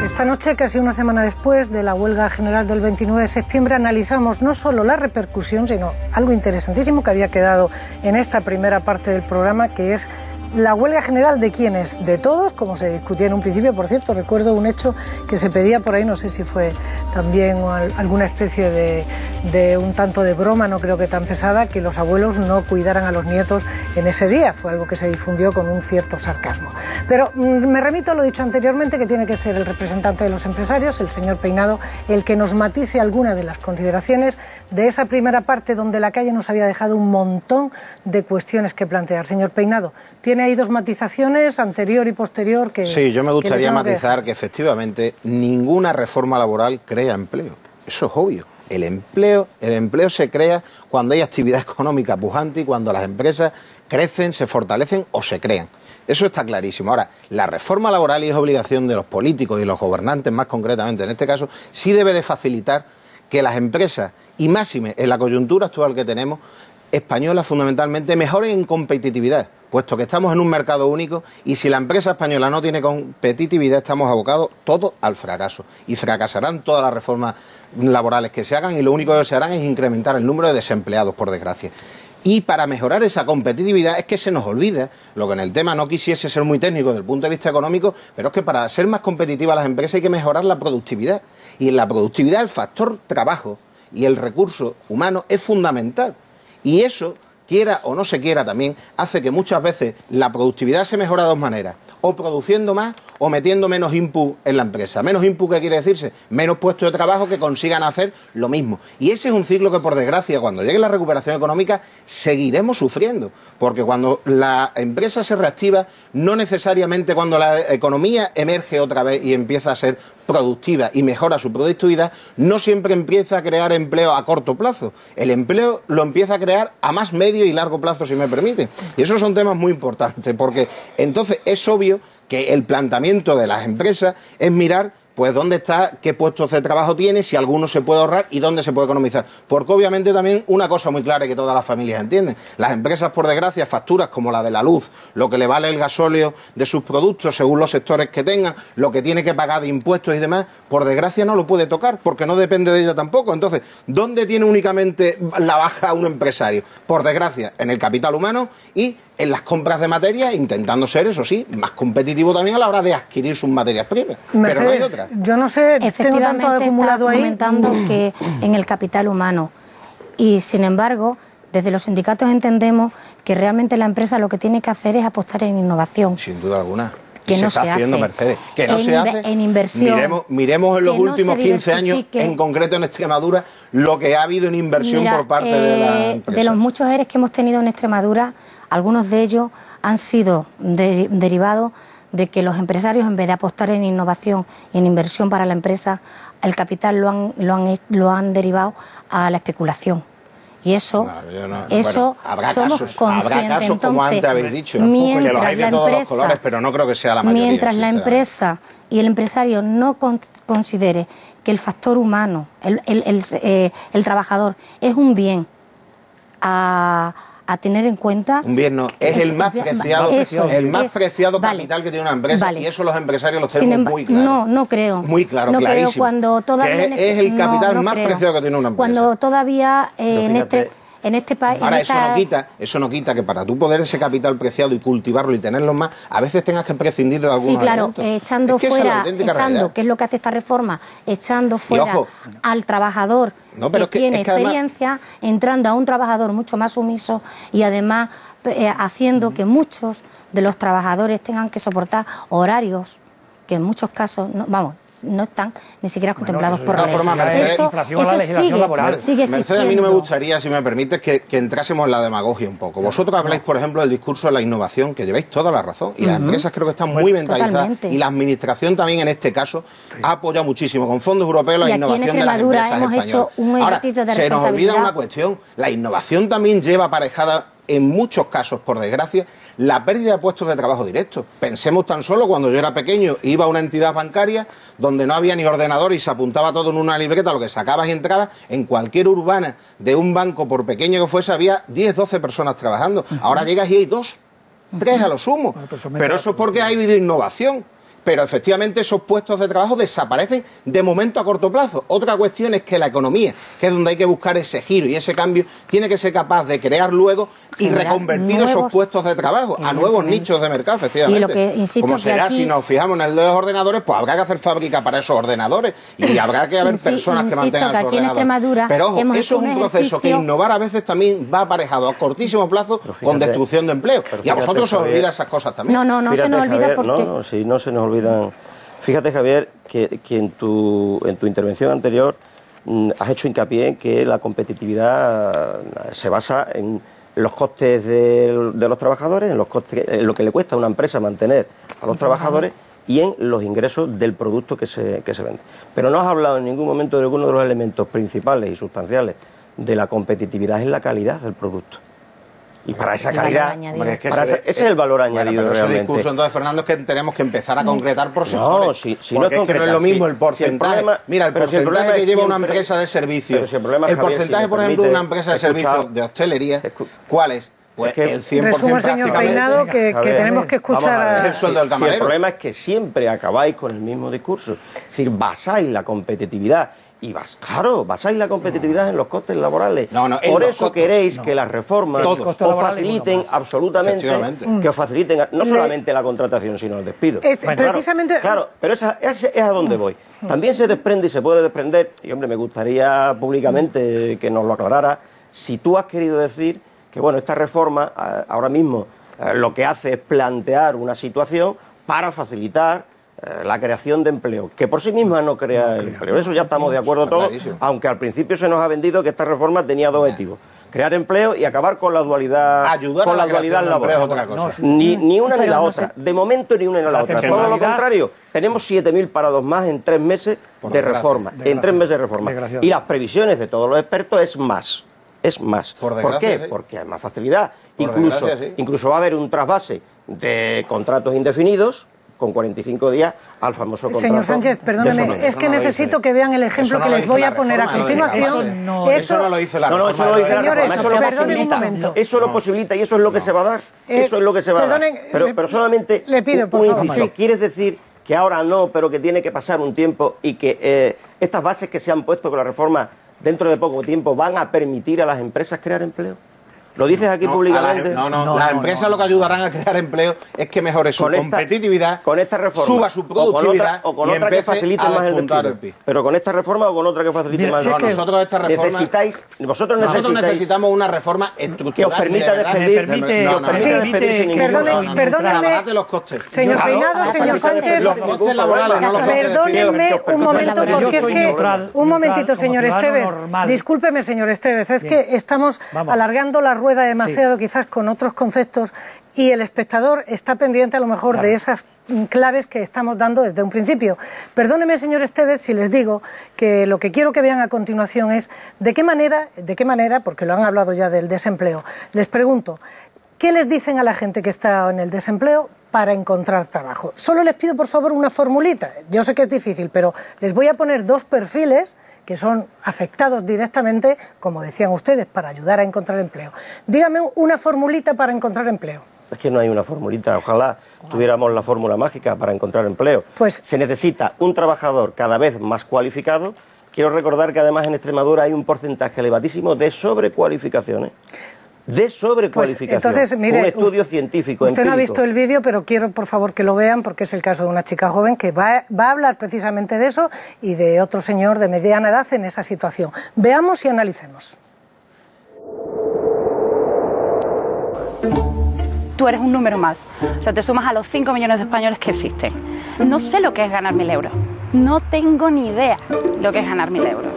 Esta noche, casi una semana después de la huelga general del 29 de septiembre, analizamos no solo la repercusión, sino algo interesantísimo que había quedado en esta primera parte del programa, que es la huelga general de quiénes, de todos, como se discutía en un principio. Por cierto, recuerdo un hecho que se pedía por ahí, no sé si fue también alguna especie de un tanto de broma, no creo que tan pesada, que los abuelos no cuidaran a los nietos en ese día. Fue algo que se difundió con un cierto sarcasmo. Pero me remito a lo dicho anteriormente, que tiene que ser el representante de los empresarios, el señor Peinado, el que nos matice alguna de las consideraciones de esa primera parte donde la calle nos había dejado un montón de cuestiones que plantear. Señor Peinado, ¿tiene ahí dos matizaciones, anterior y posterior? Sí, yo me gustaría matizar que efectivamente ninguna reforma laboral crea empleo. Eso es obvio. El empleo se crea cuando hay actividad económica pujante y cuando las empresas crecen, se fortalecen o se crean. Eso está clarísimo. Ahora, la reforma laboral, y es obligación de los políticos y los gobernantes más concretamente en este caso, sí debe de facilitar que las empresas, y máxime en la coyuntura actual que tenemos, españolas fundamentalmente, mejoren en competitividad, puesto que estamos en un mercado único y si la empresa española no tiene competitividad estamos abocados todos al fracaso y fracasarán todas las reformas laborales que se hagan y lo único que se harán es incrementar el número de desempleados, por desgracia. Y para mejorar esa competitividad es que se nos olvida, lo que en el tema no quisiese ser muy técnico desde el punto de vista económico, pero es que para ser más competitivas las empresas hay que mejorar la productividad. Y en la productividad el factor trabajo y el recurso humano es fundamental. Y eso, quiera o no se quiera también, hace que muchas veces la productividad se mejora de dos maneras. O produciendo más o metiendo menos input en la empresa. Menos input, ¿qué quiere decirse? Menos puestos de trabajo que consigan hacer lo mismo. Y ese es un ciclo que, por desgracia, cuando llegue la recuperación económica, seguiremos sufriendo. Porque cuando la empresa se reactiva, no necesariamente cuando la economía emerge otra vez y empieza a ser productiva y mejora su productividad, no siempre empieza a crear empleo a corto plazo. El empleo lo empieza a crear a más medio y largo plazo, si me permite. Y esos son temas muy importantes, porque entonces es obvio que el planteamiento de las empresas es mirar pues dónde está, qué puestos de trabajo tiene, si alguno se puede ahorrar y dónde se puede economizar. Porque obviamente también una cosa muy clara y que todas las familias entienden. Las empresas, por desgracia, facturas como la de la luz, lo que le vale el gasóleo de sus productos según los sectores que tengan, lo que tiene que pagar de impuestos y demás, por desgracia no lo puede tocar porque no depende de ella tampoco. Entonces, ¿dónde tiene únicamente la baja un empresario? Por desgracia, en el capital humano y en las compras de materia, intentando ser, eso sí, más competitivo también a la hora de adquirir sus materias primas. Mercedes, pero no hay otra. Yo no sé, tengo tanto acumulado ahí. Comentando que en el capital humano. Y sin embargo, desde los sindicatos entendemos que realmente la empresa lo que tiene que hacer es apostar en innovación. Sin duda alguna. Que no se está haciendo, Mercedes. Que no se hace. En inversión. Miremos en los últimos 15 años, en concreto en Extremadura, lo que ha habido en inversión por parte de la empresa. De los muchos EREs que hemos tenido en Extremadura, algunos de ellos han sido derivados de que los empresarios, en vez de apostar en innovación y en inversión para la empresa, el capital lo han derivado a la especulación. Y eso, habrá somos casos, conscientes. Habrá casos, como antes habéis dicho, mientras que los hay de todos los colores, pero no creo que sea la mayoría. Mientras la empresa y el empresario no considere que el factor humano, el trabajador, es un bien a tener en cuenta. Un bien no, es el más preciado capital que tiene una empresa, y eso los empresarios lo tenemos muy claro. No creo. Muy claro, no clarísimo. Creo cuando todavía que es el capital más preciado que tiene una empresa. Cuando todavía en este país. Ahora, eso no quita que para tú poder ese capital preciado y cultivarlo y tenerlo más, a veces tengas que prescindir de algunos elementos. Echando fuera, que es lo que hace esta reforma, echando fuera al trabajador que tiene experiencia, entrando a un trabajador mucho más sumiso y además haciendo que muchos de los trabajadores tengan que soportar horarios que en muchos casos no están ni siquiera contemplados por ley. Eso sigue existiendo. Mercedes, a mí no me gustaría, si me permites, que entrásemos en la demagogia un poco. Vosotros habláis, por ejemplo, del discurso de la innovación, que lleváis toda la razón, y las empresas creo que están muy mentalizadas, y la administración también en este caso ha apoyado muchísimo con fondos europeos la innovación de las empresas españolas. Ahora, se nos olvida una cuestión, la innovación también lleva aparejada en muchos casos, por desgracia, la pérdida de puestos de trabajo directos. Pensemos tan solo cuando yo era pequeño, iba a una entidad bancaria donde no había ni ordenador y se apuntaba todo en una libreta, lo que sacabas y entrabas, en cualquier urbana de un banco, por pequeño que fuese, había 10, 12 personas trabajando. Ahora llegas y hay 2, 3 a lo sumo. Pero eso es porque ha habido innovación. Pero efectivamente esos puestos de trabajo desaparecen de momento a corto plazo. Otra cuestión es que la economía, que es donde hay que buscar ese giro y ese cambio, tiene que ser capaz de crear luego y reconvertir esos puestos de trabajo a nuevos nichos de mercado, efectivamente. Y lo que, como será, si nos fijamos en el de los ordenadores, pues habrá que hacer fábrica para esos ordenadores y habrá que haber personas que mantengan esos ordenadores. Pero ojo, eso es un proceso que innovar a veces también va aparejado a cortísimo plazo con destrucción de empleo. Y a vosotros se os olvida esas cosas también. No se nos olvida porque... No se nos olvidan. Fíjate, Javier, que en tu intervención anterior has hecho hincapié en que la competitividad se basa en los costes de los trabajadores, en lo que le cuesta a una empresa mantener a los trabajadores y en los ingresos del producto que se vende. Pero no has hablado en ningún momento de uno de los elementos principales y sustanciales de la competitividad, es la calidad del producto. Y para esa calidad, ese es el valor añadido pero realmente. Ese discurso, entonces, Fernando, es que tenemos que empezar a concretar por sectores. No, si no es concretar, no es lo mismo el porcentaje. Mira, el porcentaje que lleva una empresa de servicios, el porcentaje, por ejemplo, de una empresa de servicios de hostelería, ¿cuál es? Pues el 100% Resumo, señor Peinado, que tenemos que escuchar el sueldo del camarero. El problema es que siempre acabáis con el mismo discurso. Es decir, basáis la competitividad. Y basáis la competitividad en los costes laborales. Por eso queréis que las reformas os faciliten absolutamente, que os faciliten no solamente la contratación, sino el despido. Precisamente... Claro, pero es a donde voy. También se desprende y se puede desprender, y hombre, me gustaría públicamente que nos lo aclarara, si tú has querido decir que, bueno, esta reforma ahora mismo lo que hace es plantear una situación para facilitar la creación de empleo, que por sí misma no crea el empleo. Eso ya estamos de acuerdo todos, aunque al principio se nos ha vendido que esta reforma tenía dos objetivos: crear empleo y acabar con la dualidad, laboral. Ni una ni la otra. De momento ni una ni la otra. Todo lo contrario, tenemos 7.000 parados más en 3 meses de reforma. En 3 meses de reforma. Y las previsiones de todos los expertos es más. Es más. ¿Por qué? Sí. Porque hay más facilidad. Incluso va a haber un trasvase de contratos indefinidos con 45 días al famoso contrato. Señor Sánchez, perdóneme, es que necesito que vean el ejemplo que les voy a poner a continuación. Eso no lo dice la reforma. Eso lo dice la reforma. Eso lo posibilita y eso es lo que se va a dar. Eso es lo que se va a dar. Pero solamente le pido, por favor, inciso. ¿Quieres decir que ahora no, pero que tiene que pasar un tiempo y que estas bases que se han puesto con la reforma dentro de poco tiempo van a permitir a las empresas crear empleo? ¿Lo dices aquí públicamente? Las empresas lo que ayudarán a crear empleo es que mejore su competitividad, con esta reforma, suba su productividad o con otra que facilite más el despido. Pero con esta reforma o con otra que facilite más el despido. Nosotros esta reforma nosotros necesitamos una reforma estructural que os permita despedir. Perdónenme, señor Peinado, señor Sánchez, los costes laborales, no los costes de despido. Perdónenme un momento, porque es que un momentito, señor Estevez, discúlpeme, señor Estevez, es que estamos alargando la rueda demasiado quizás con otros conceptos y el espectador está pendiente a lo mejor de esas claves que estamos dando desde un principio. Perdóneme, señor Estevez, si les digo que lo que quiero que vean a continuación es de qué manera, porque lo han hablado ya del desempleo, les pregunto, ¿qué les dicen a la gente que está en el desempleo para encontrar trabajo? Solo les pido, por favor, una formulita. Yo sé que es difícil, pero les voy a poner 2 perfiles que son afectados directamente, como decían ustedes, para ayudar a encontrar empleo. Dígame una formulita para encontrar empleo. Es que no hay una formulita. Ojalá tuviéramos la fórmula mágica para encontrar empleo. Pues se necesita un trabajador cada vez más cualificado. Quiero recordar que además en Extremadura hay un porcentaje elevadísimo de sobrecualificaciones. De sobrecualificación. Pues entonces, mire, un estudio científico. Usted no ha visto el vídeo, pero quiero por favor que lo vean porque es el caso de una chica joven que va a hablar precisamente de eso y de otro señor de mediana edad en esa situación. Veamos y analicemos. Tú eres un número más. O sea, te sumas a los 5 millones de españoles que existen. No sé lo que es ganar 1.000 euros. No tengo ni idea lo que es ganar 1.000 euros.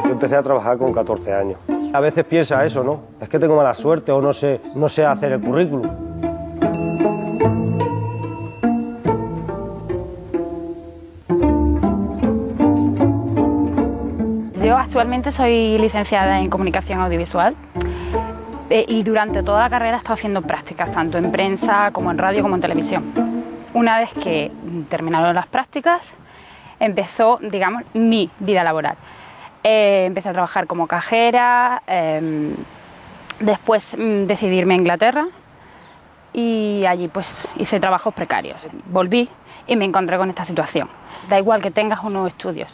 Empecé a trabajar con 14 años. A veces piensa eso, ¿no? Es que tengo mala suerte o no sé hacer el currículum. Yo actualmente soy licenciada en comunicación audiovisual y durante toda la carrera he estado haciendo prácticas, tanto en prensa como en radio como en televisión. Una vez que terminaron las prácticas, empezó, digamos, mi vida laboral. Empecé a trabajar como cajera, después decidí irme a Inglaterra y allí pues hice trabajos precarios. Volví y me encontré con esta situación. Da igual que tengas o no estudios,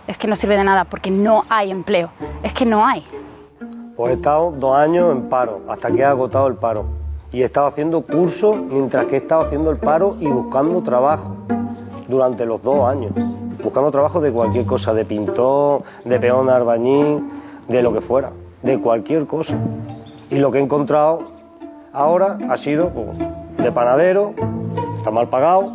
es que no sirve de nada porque no hay empleo, es que no hay. Pues he estado 2 años en paro, hasta que he agotado el paro. Y he estado haciendo cursos mientras que he estado haciendo el paro y buscando trabajo durante los 2 años. Buscando trabajo de cualquier cosa, de pintor, de peón, albañil, de lo que fuera, de cualquier cosa. Y lo que he encontrado ahora ha sido pues, de panadero, está mal pagado,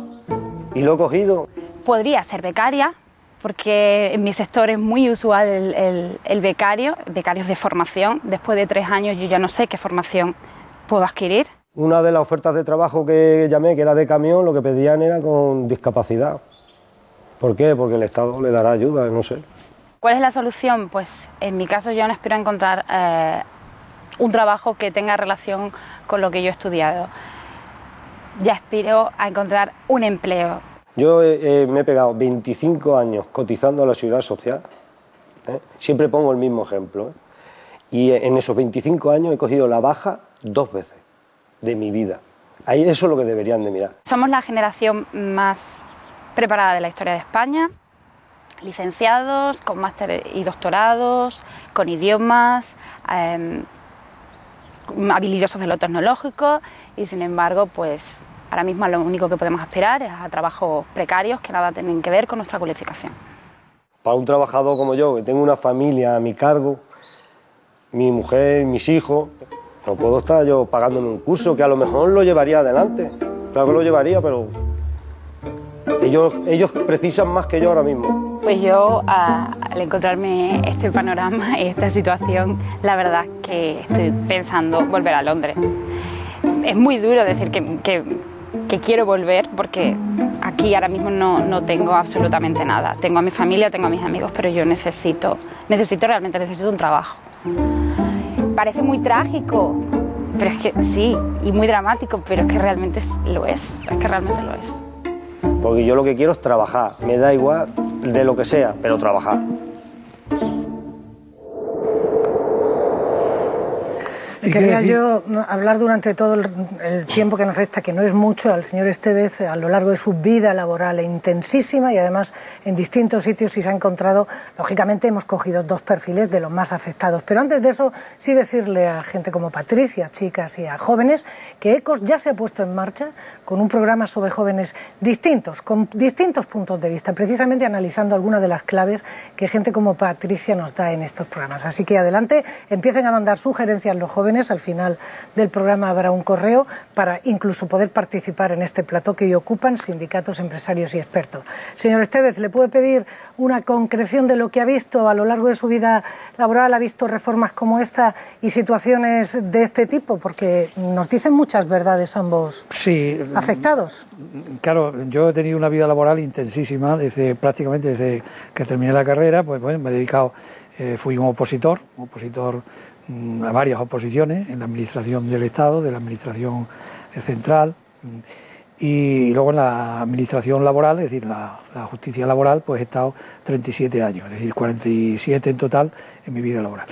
y lo he cogido. Podría ser becaria, porque en mi sector es muy usual el becario, becarios de formación. Después de 3 años yo ya no sé qué formación puedo adquirir. Una de las ofertas de trabajo que llamé, que era de camión, lo que pedían era con discapacidad. ¿Por qué? Porque el Estado le dará ayuda, no sé. ¿Cuál es la solución? Pues en mi caso yo no espero encontrar un trabajo que tenga relación con lo que yo he estudiado. Ya aspiro a encontrar un empleo. Yo me he pegado 25 años cotizando a la Seguridad Social, siempre pongo el mismo ejemplo, y en esos 25 años he cogido la baja 2 veces de mi vida. Ahí eso es lo que deberían de mirar. Somos la generación más preparada de la historia de España, licenciados, con máster y doctorados, con idiomas, habilidosos de lo tecnológico, y sin embargo, pues ahora mismo lo único que podemos aspirar es a trabajos precarios que nada tienen que ver con nuestra cualificación. Para un trabajador como yo, que tengo una familia a mi cargo, mi mujer, mis hijos, no puedo estar yo pagándome un curso que a lo mejor lo llevaría adelante. Claro que lo llevaría, pero ellos precisan más que yo ahora mismo. Pues yo, al encontrarme este panorama y esta situación, la verdad que estoy pensando volver a Londres. Es muy duro decir que quiero volver, porque aquí ahora mismo no tengo absolutamente nada. Tengo a mi familia, tengo a mis amigos, pero yo realmente necesito un trabajo. Parece muy trágico, pero es que sí, y muy dramático, pero es que realmente lo es, Porque yo lo que quiero es trabajar, me da igual de lo que sea, pero trabajar. Quería yo hablar durante todo el tiempo que nos resta, que no es mucho, al señor Estévez a lo largo de su vida laboral intensísima y además en distintos sitios, y se ha encontrado, lógicamente hemos cogido 2 perfiles de los más afectados. Pero antes de eso, sí decirle a gente como Patricia, chicas y a jóvenes, que ECOS ya se ha puesto en marcha con un programa sobre jóvenes distintos, con distintos puntos de vista, precisamente analizando algunas de las claves que gente como Patricia nos da en estos programas. Así que adelante, empiecen a mandar sugerencias los jóvenes. Al final del programa habrá un correo para incluso poder participar en este plató que hoy ocupan sindicatos, empresarios y expertos. Señor Estévez, ¿le puede pedir una concreción de lo que ha visto a lo largo de su vida laboral? ¿Ha visto reformas como esta y situaciones de este tipo? Porque nos dicen muchas verdades ambos afectados. Claro, yo he tenido una vida laboral intensísima prácticamente desde que terminé la carrera. Pues bueno, me he dedicado, fui un opositor a varias oposiciones en la administración del Estado, de la administración central, y luego en la administración laboral, es decir, la justicia laboral, pues he estado 37 años, es decir, 47 en total en mi vida laboral.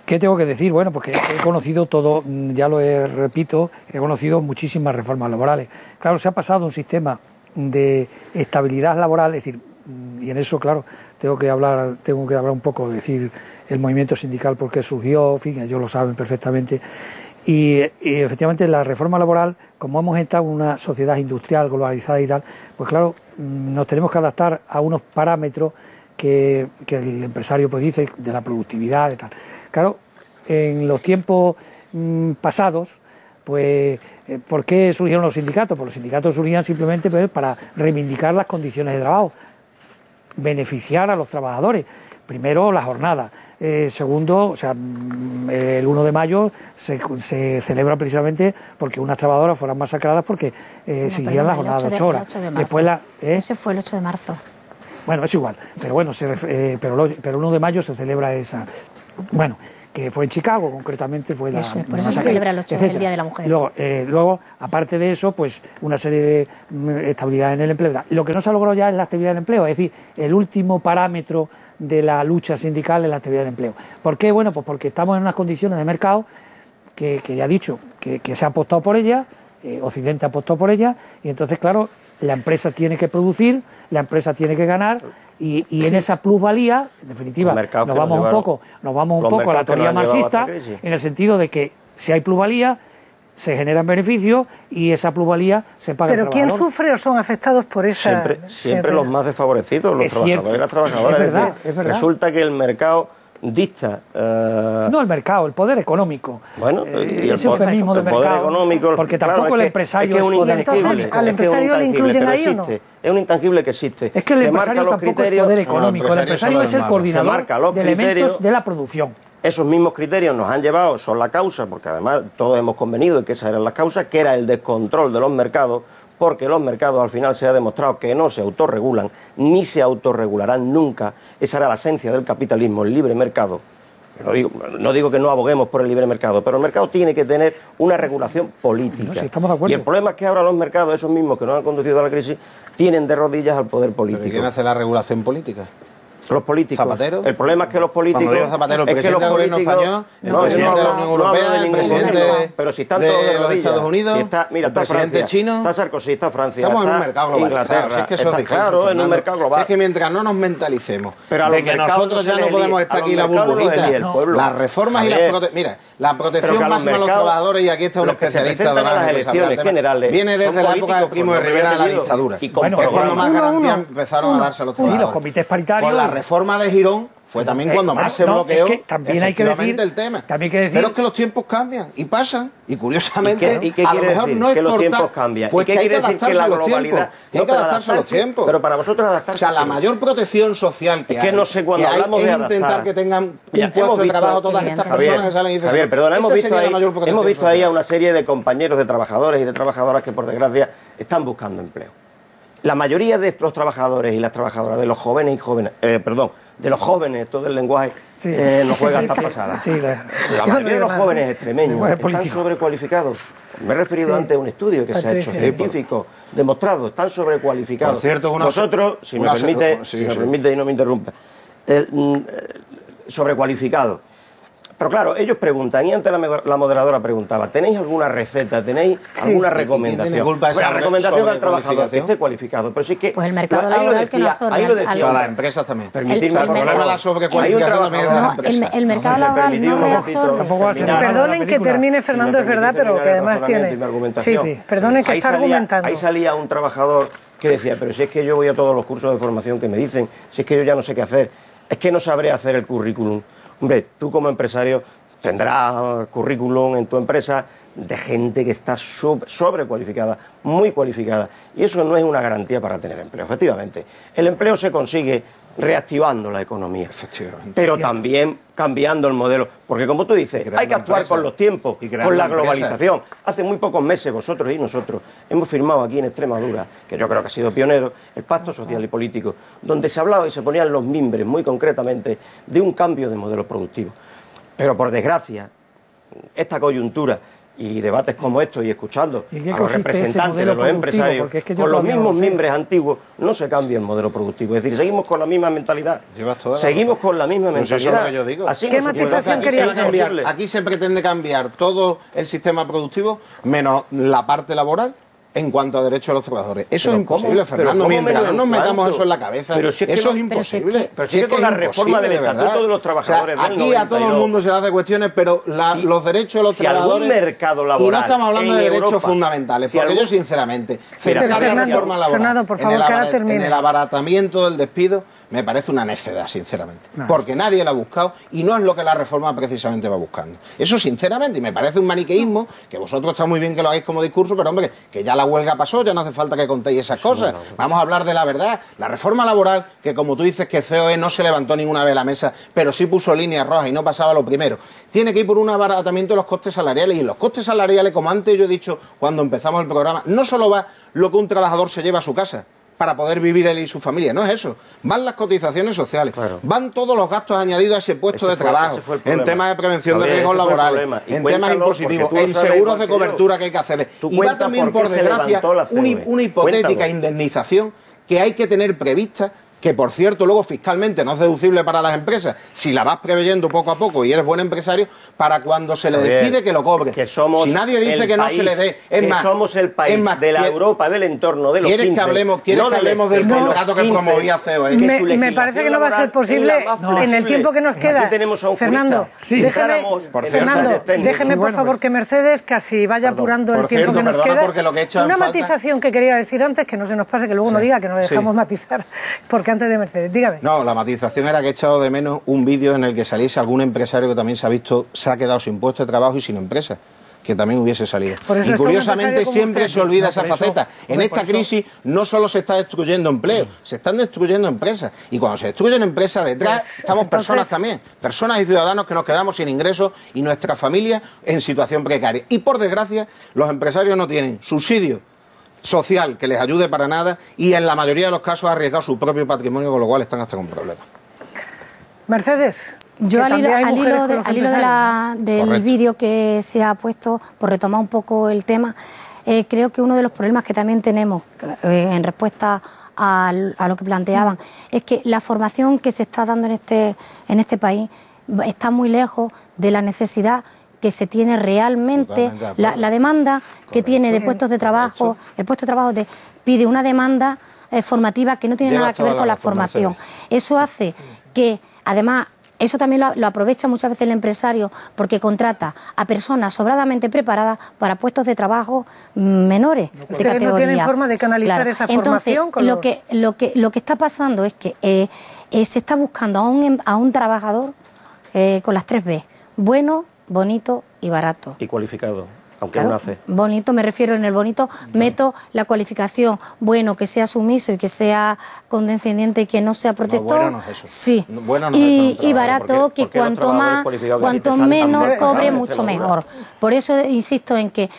¿Qué tengo que decir? Bueno, pues que he conocido todo, ya repito, he conocido muchísimas reformas laborales. Claro, se ha pasado un sistema de estabilidad laboral, es decir, y en eso, claro, tengo que hablar un poco, decir el movimiento sindical por qué surgió, en fin, ellos lo saben perfectamente. Y efectivamente la reforma laboral, como hemos entrado en una sociedad industrial globalizada y tal, pues claro, nos tenemos que adaptar a unos parámetros que el empresario pues dice de la productividad y tal. Claro, en los tiempos pasados, pues ¿por qué surgieron los sindicatos? Pues los sindicatos surgían simplemente pues, para reivindicar las condiciones de trabajo, beneficiar a los trabajadores. Primero, la jornada. Segundo, o sea, el 1 de mayo se celebra precisamente porque unas trabajadoras fueran masacradas porque seguían la jornada de 8 horas. Después Ese fue el 8 de marzo. Bueno, es igual, pero bueno, pero el 1 de mayo se celebra esa. Bueno, que fue en Chicago, concretamente fue por eso se celebra el 8 del Día de la Mujer. Luego, aparte de eso, pues una serie de estabilidad en el empleo. Lo que no se ha logrado ya es la estabilidad del empleo, es decir, el último parámetro de la lucha sindical es la estabilidad del empleo. ¿Por qué? Bueno, pues porque estamos en unas condiciones de mercado que ya he dicho, que se ha apostado por ella, Occidente apostó por ella, y entonces, claro, la empresa tiene que producir, la empresa tiene que ganar, y en esa plusvalía, en definitiva, nos vamos un poco a la teoría marxista, en el sentido de que si hay plusvalía, se generan beneficios y esa plusvalía se paga al trabajador. ¿Quién sufre o son afectados por esa...? Siempre los más desfavorecidos, los trabajadores y las trabajadoras. Es verdad. Resulta que el mercado dicta... No el mercado, el poder económico. Bueno, y ese eufemismo de mercado, poder económico, porque tampoco el empresario es un intangible. Entonces, ¿al empresario le incluyen ahí o no? Es un intangible que existe. Es que el empresario tampoco es poder económico, el empresario es el coordinador de elementos de la producción. Esos mismos criterios nos han llevado, son la causa, porque además todos hemos convenido en que esas eran las causas, que era el descontrol de los mercados, porque los mercados al final se ha demostrado que no se autorregulan, ni se autorregularán nunca. Esa era la esencia del capitalismo, el libre mercado. No digo que no aboguemos por el libre mercado, pero el mercado tiene que tener una regulación política. No, sí, estamos de acuerdo. Y el problema es que ahora los mercados, esos mismos que nos han conducido a la crisis, tienen de rodillas al poder político. ¿Pero quién hace la regulación política? Los políticos. ¿Zapatero? El problema es que los políticos... Cuando digo Zapatero, el presidente del gobierno español, el presidente de la Unión Europea, el presidente de los Estados Unidos, el presidente chino... Está Sarkozy, está Francia, estamos en un mercado globalizado. Si es que eso es claro, en un mercado global. Si es que mientras no nos mentalicemos de que nosotros ya no podemos estar aquí la burbujita, las reformas y las protecciones... Mira, la protección máxima a los trabajadores, y aquí está un especialista de las elecciones generales, viene desde la época de Primo de Rivera de la dictadura. Es cuando más garantías empezaron a darse a los trabajadores. Sí, los comités paritarios... Con la reforma de Girón fue también cuando más se bloqueó también hay que decir, el tema. También hay que decir, pero es que los tiempos cambian y pasan, y curiosamente ¿Y qué a lo quiere mejor decir? no es Que los cortar, tiempos cambian. pues ¿Y qué que hay que quiere decir? adaptarse Que a la los tiempos, globalidad... que hay que adaptarse a los tiempos. Pero para vosotros adaptarse... O sea, la mayor protección social que es que no sé cuándo hablamos de adaptar. intentar que tengan un puesto de trabajo todas estas personas que salen y dicen... Javier, perdona, hemos visto ahí a una serie de compañeros de trabajadores y de trabajadoras que, por desgracia, están buscando empleo. La mayoría de los trabajadores y las trabajadoras, de los jóvenes y jóvenes, de los jóvenes, todo el lenguaje nos juega hasta pasada. La mayoría de los jóvenes extremeños están sobrecualificados. Me he referido antes a un estudio que se ha hecho científico, demostrado, están sobrecualificados. Por cierto, nosotros, si me permite y no me interrumpa, sobrecualificados. Pero claro, ellos preguntan, y antes la moderadora preguntaba, ¿tenéis alguna receta, tenéis alguna recomendación? La recomendación al trabajador que esté cualificado. Pero sí es que... Pues el mercado laboral que nos ahí lo decía. A las empresas también. Permitirme, el problema de la sobrecualificación también de las empresas. El mercado laboral no reabsorbe. Perdonen que termine, Fernando, es verdad, pero que además tiene... Sí, perdonen que está argumentando. Ahí salía un trabajador que decía, pero si es que yo voy a todos los cursos de formación que me dicen, si es que yo ya no sé qué hacer, es que no sabré hacer el currículum. Hombre, tú como empresario tendrás currículum en tu empresa de gente que está sobrecualificada, muy cualificada, y eso no es una garantía para tener empleo. Efectivamente, el empleo se consigue reactivando la economía, pero también cambiando el modelo, porque como tú dices, hay que actuar con los tiempos, con la globalización. Hace muy pocos meses vosotros y nosotros hemos firmado aquí en Extremadura, que yo creo que ha sido pionero, el Pacto Social y Político, donde se hablaba y se ponían los mimbres muy concretamente de un cambio de modelo productivo. Pero por desgracia, esta coyuntura y debates como estos y escuchando a los representantes de los empresarios con los mismos mimbres antiguos, no se cambia el modelo productivo. Es decir, seguimos con la misma mentalidad. Seguimos con la misma mentalidad. Así ¿qué matización querías cambiar? Aquí se pretende cambiar todo el sistema productivo menos la parte laboral en cuanto a derechos de los trabajadores. Eso es imposible, Fernando, mientras no nos metamos eso en la cabeza. Pero si es que eso es imposible. Pero si es que con la reforma del Estatuto de los Trabajadores del 92... Aquí a todo el mundo se le hace cuestiones, pero los derechos de los trabajadores... mercado laboral, y no estamos hablando de derechos fundamentales, porque yo, sinceramente, centrar la reforma laboral en el abaratamiento del despido me parece una necedad, sinceramente. Porque nadie la ha buscado y no es lo que la reforma precisamente va buscando. Eso, sinceramente, y me parece un maniqueísmo, que vosotros está muy bien que lo hagáis como discurso, pero, hombre, que ya la huelga pasó, ya no hace falta que contéis esas cosas. Vamos a hablar de la verdad. La reforma laboral, que como tú dices que COE no se levantó ninguna vez a la mesa, pero sí puso líneas rojas y no pasaba lo primero, tiene que ir por un abaratamiento de los costes salariales. Y en los costes salariales, como antes yo he dicho cuando empezamos el programa, no solo va lo que un trabajador se lleva a su casa para poder vivir él y su familia, no es eso. Van las cotizaciones sociales, van todos los gastos añadidos a ese puesto de trabajo, en temas de prevención de riesgos laborales, en temas impositivos, en seguros de cobertura que hay que hacer. Y va también, por desgracia, una hipotética indemnización que hay que tener prevista, que por cierto luego fiscalmente no es deducible para las empresas, si la vas preveyendo poco a poco y eres buen empresario, para cuando se le despide que lo cobre. Si nadie dice que no se le dé, es más, somos el país de la Europa, del entorno, de los 15. ¿Quieres que hablemos del contrato que promovía COE? Me parece que no va a ser posible en el tiempo que nos queda. Fernando, déjeme por favor que Mercedes casi vaya apurando el tiempo que nos queda. Una matización que quería decir antes, que no se nos pase, que luego no diga que no le dejamos matizar, porque antes de Mercedes, dígame. No, la matización era que he echado de menos un vídeo en el que saliese algún empresario que también se ha quedado sin puesto de trabajo y sin empresa, que también hubiese salido. Y curiosamente siempre se olvida esa faceta. En esta crisis no solo se está destruyendo empleo, se están destruyendo empresas. Y cuando se destruyen empresas, detrás estamos personas también, personas y ciudadanos que nos quedamos sin ingresos y nuestras familias en situación precaria. Y por desgracia, los empresarios no tienen subsidios social que les ayude para nada y en la mayoría de los casos ha arriesgado su propio patrimonio, con lo cual están hasta con problemas. Mercedes, yo al hilo del vídeo que se ha puesto, por retomar un poco el tema, creo que uno de los problemas que también tenemos en respuesta a lo que planteaban es que la formación que se está dando en este país está muy lejos de la necesidad que se tiene realmente, la demanda que tiene de puestos de trabajo. El puesto de trabajo pide una demanda formativa que no tiene nada que ver con la formación. Eso hace que, además, eso también lo aprovecha muchas veces el empresario, porque contrata a personas sobradamente preparadas para puestos de trabajo menores de categoría. ¿No tienen forma de canalizar esa formación? Entonces, lo que está pasando es que se está buscando a un trabajador con las 3 B: bueno, bonito y barato. Y cualificado. Aunque Claro, no hace. bonito, me refiero, en el bonito meto la cualificación, bueno, que sea sumiso y que sea condescendiente y que no sea protector. No, bueno no es eso. Sí. Bueno no es eso, y barato, que cuanto menos cobre, mucho mejor. Por eso insisto en que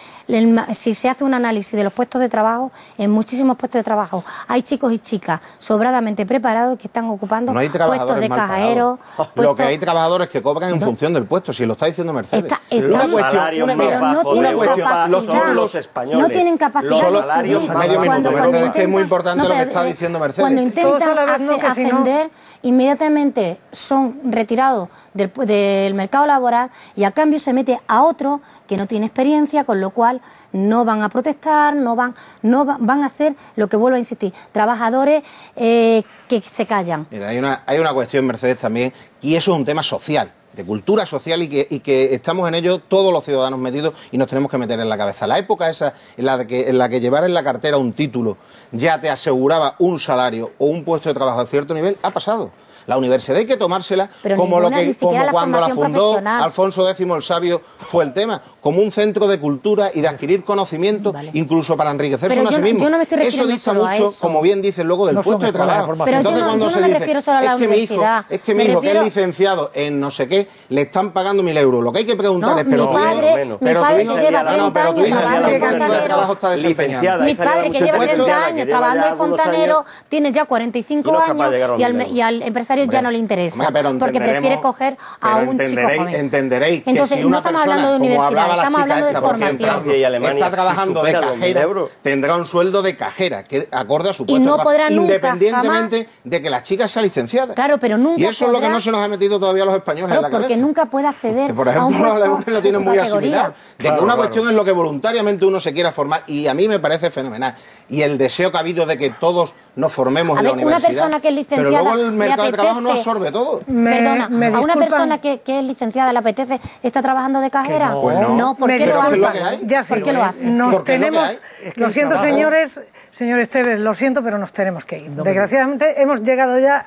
si se hace un análisis de los puestos de trabajo, en muchísimos puestos de trabajo hay chicos y chicas sobradamente preparados que están ocupando puestos de cajeros. Lo que hay trabajadores que cobran en función del puesto, si lo está diciendo Mercedes. Los españoles. No tienen capacidad de subir. Medio minuto, Mercedes, que es muy importante lo que está diciendo Mercedes. Cuando intentan ascender, inmediatamente son retirados del mercado laboral y a cambio se mete a otro que no tiene experiencia, con lo cual no van a protestar, van a ser, lo que vuelvo a insistir, trabajadores que se callan. Mira, hay una cuestión, Mercedes, también, y eso es un tema social, de cultura social, y que estamos en ello todos los ciudadanos metidos y nos tenemos que meter en la cabeza. La época esa en la que llevar en la cartera un título ya te aseguraba un salario o un puesto de trabajo de cierto nivel ha pasado. La universidad hay que tomársela como cuando la fundó Alfonso X el Sabio fue el tema, como un centro de cultura y de adquirir conocimiento, incluso para enriquecerse a sí mismo. Eso dista mucho, como bien dices, luego del puesto de trabajo. Pero entonces cuando se dice, es que mi hijo que es licenciado en no sé qué, le están pagando 1.000 euros. Lo que hay que preguntar es, pero tu hijo ¿qué puesto de trabajo está desempeñando? Mi padre, que lleva 30 años trabajando de fontanero, tiene ya 45 años y al empresario ya no le interesa, porque prefiere coger a un chico joven. Entenderéis que entonces, si una no estamos persona, hablando de universidad, como estamos hablando de formación. está trabajando de cajera, tendrá un sueldo de cajera, que acorde a su puesto de trabajo, independientemente de que la chica sea licenciada. Claro, pero nunca. Y eso es lo que no se nos ha metido todavía a los españoles en la cabeza. Porque nunca puede acceder por ejemplo, los alemanes lo tienen muy asimilado. De que una cuestión es lo que voluntariamente uno se quiera formar, y a mí me parece fenomenal. Y el deseo que ha habido de que todos nos formemos en la universidad. Una persona que es licenciada, pero luego el mercado de trabajo no absorbe todo. ¿A una persona que es licenciada le apetece está trabajando de cajera? No, ¿por qué lo hace? ¿Por qué lo hace? Lo siento, señores. Señor Esteves, lo siento, pero nos tenemos que ir. Desgraciadamente hemos llegado ya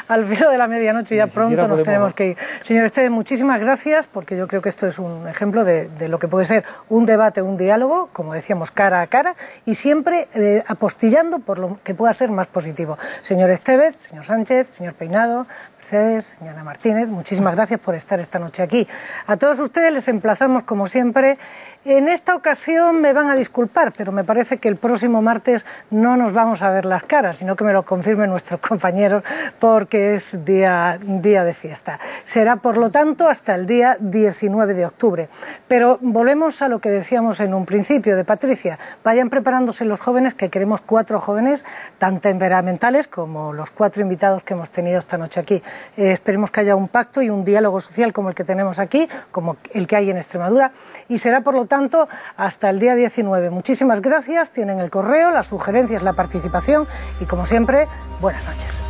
al filo de la medianoche y ya pronto nos tenemos que ir. Señor Esteves, muchísimas gracias, porque yo creo que esto es un ejemplo de lo que puede ser un debate, un diálogo, como decíamos, cara a cara, y siempre apostillando por lo que pueda ser más positivo. Señor Esteves, señor Sánchez, señor Peinado, Mercedes, señora Martínez, muchísimas gracias por estar esta noche aquí. A todos ustedes les emplazamos, como siempre. En esta ocasión me van a disculpar, pero me parece que el próximo martes no nos vamos a ver las caras, sino que me lo confirmen nuestros compañeros, porque es día de fiesta. Será, por lo tanto, hasta el día 19 de octubre. Pero volvemos a lo que decíamos en un principio de Patricia. Vayan preparándose los jóvenes, que queremos 4 jóvenes, tan temperamentales como los 4 invitados que hemos tenido esta noche aquí. Esperemos que haya un pacto y un diálogo social como el que tenemos aquí, como el que hay en Extremadura, y será, por lo tanto, hasta el día 19. Muchísimas gracias, tienen el correo, las sugerencias, la participación y, como siempre, buenas noches.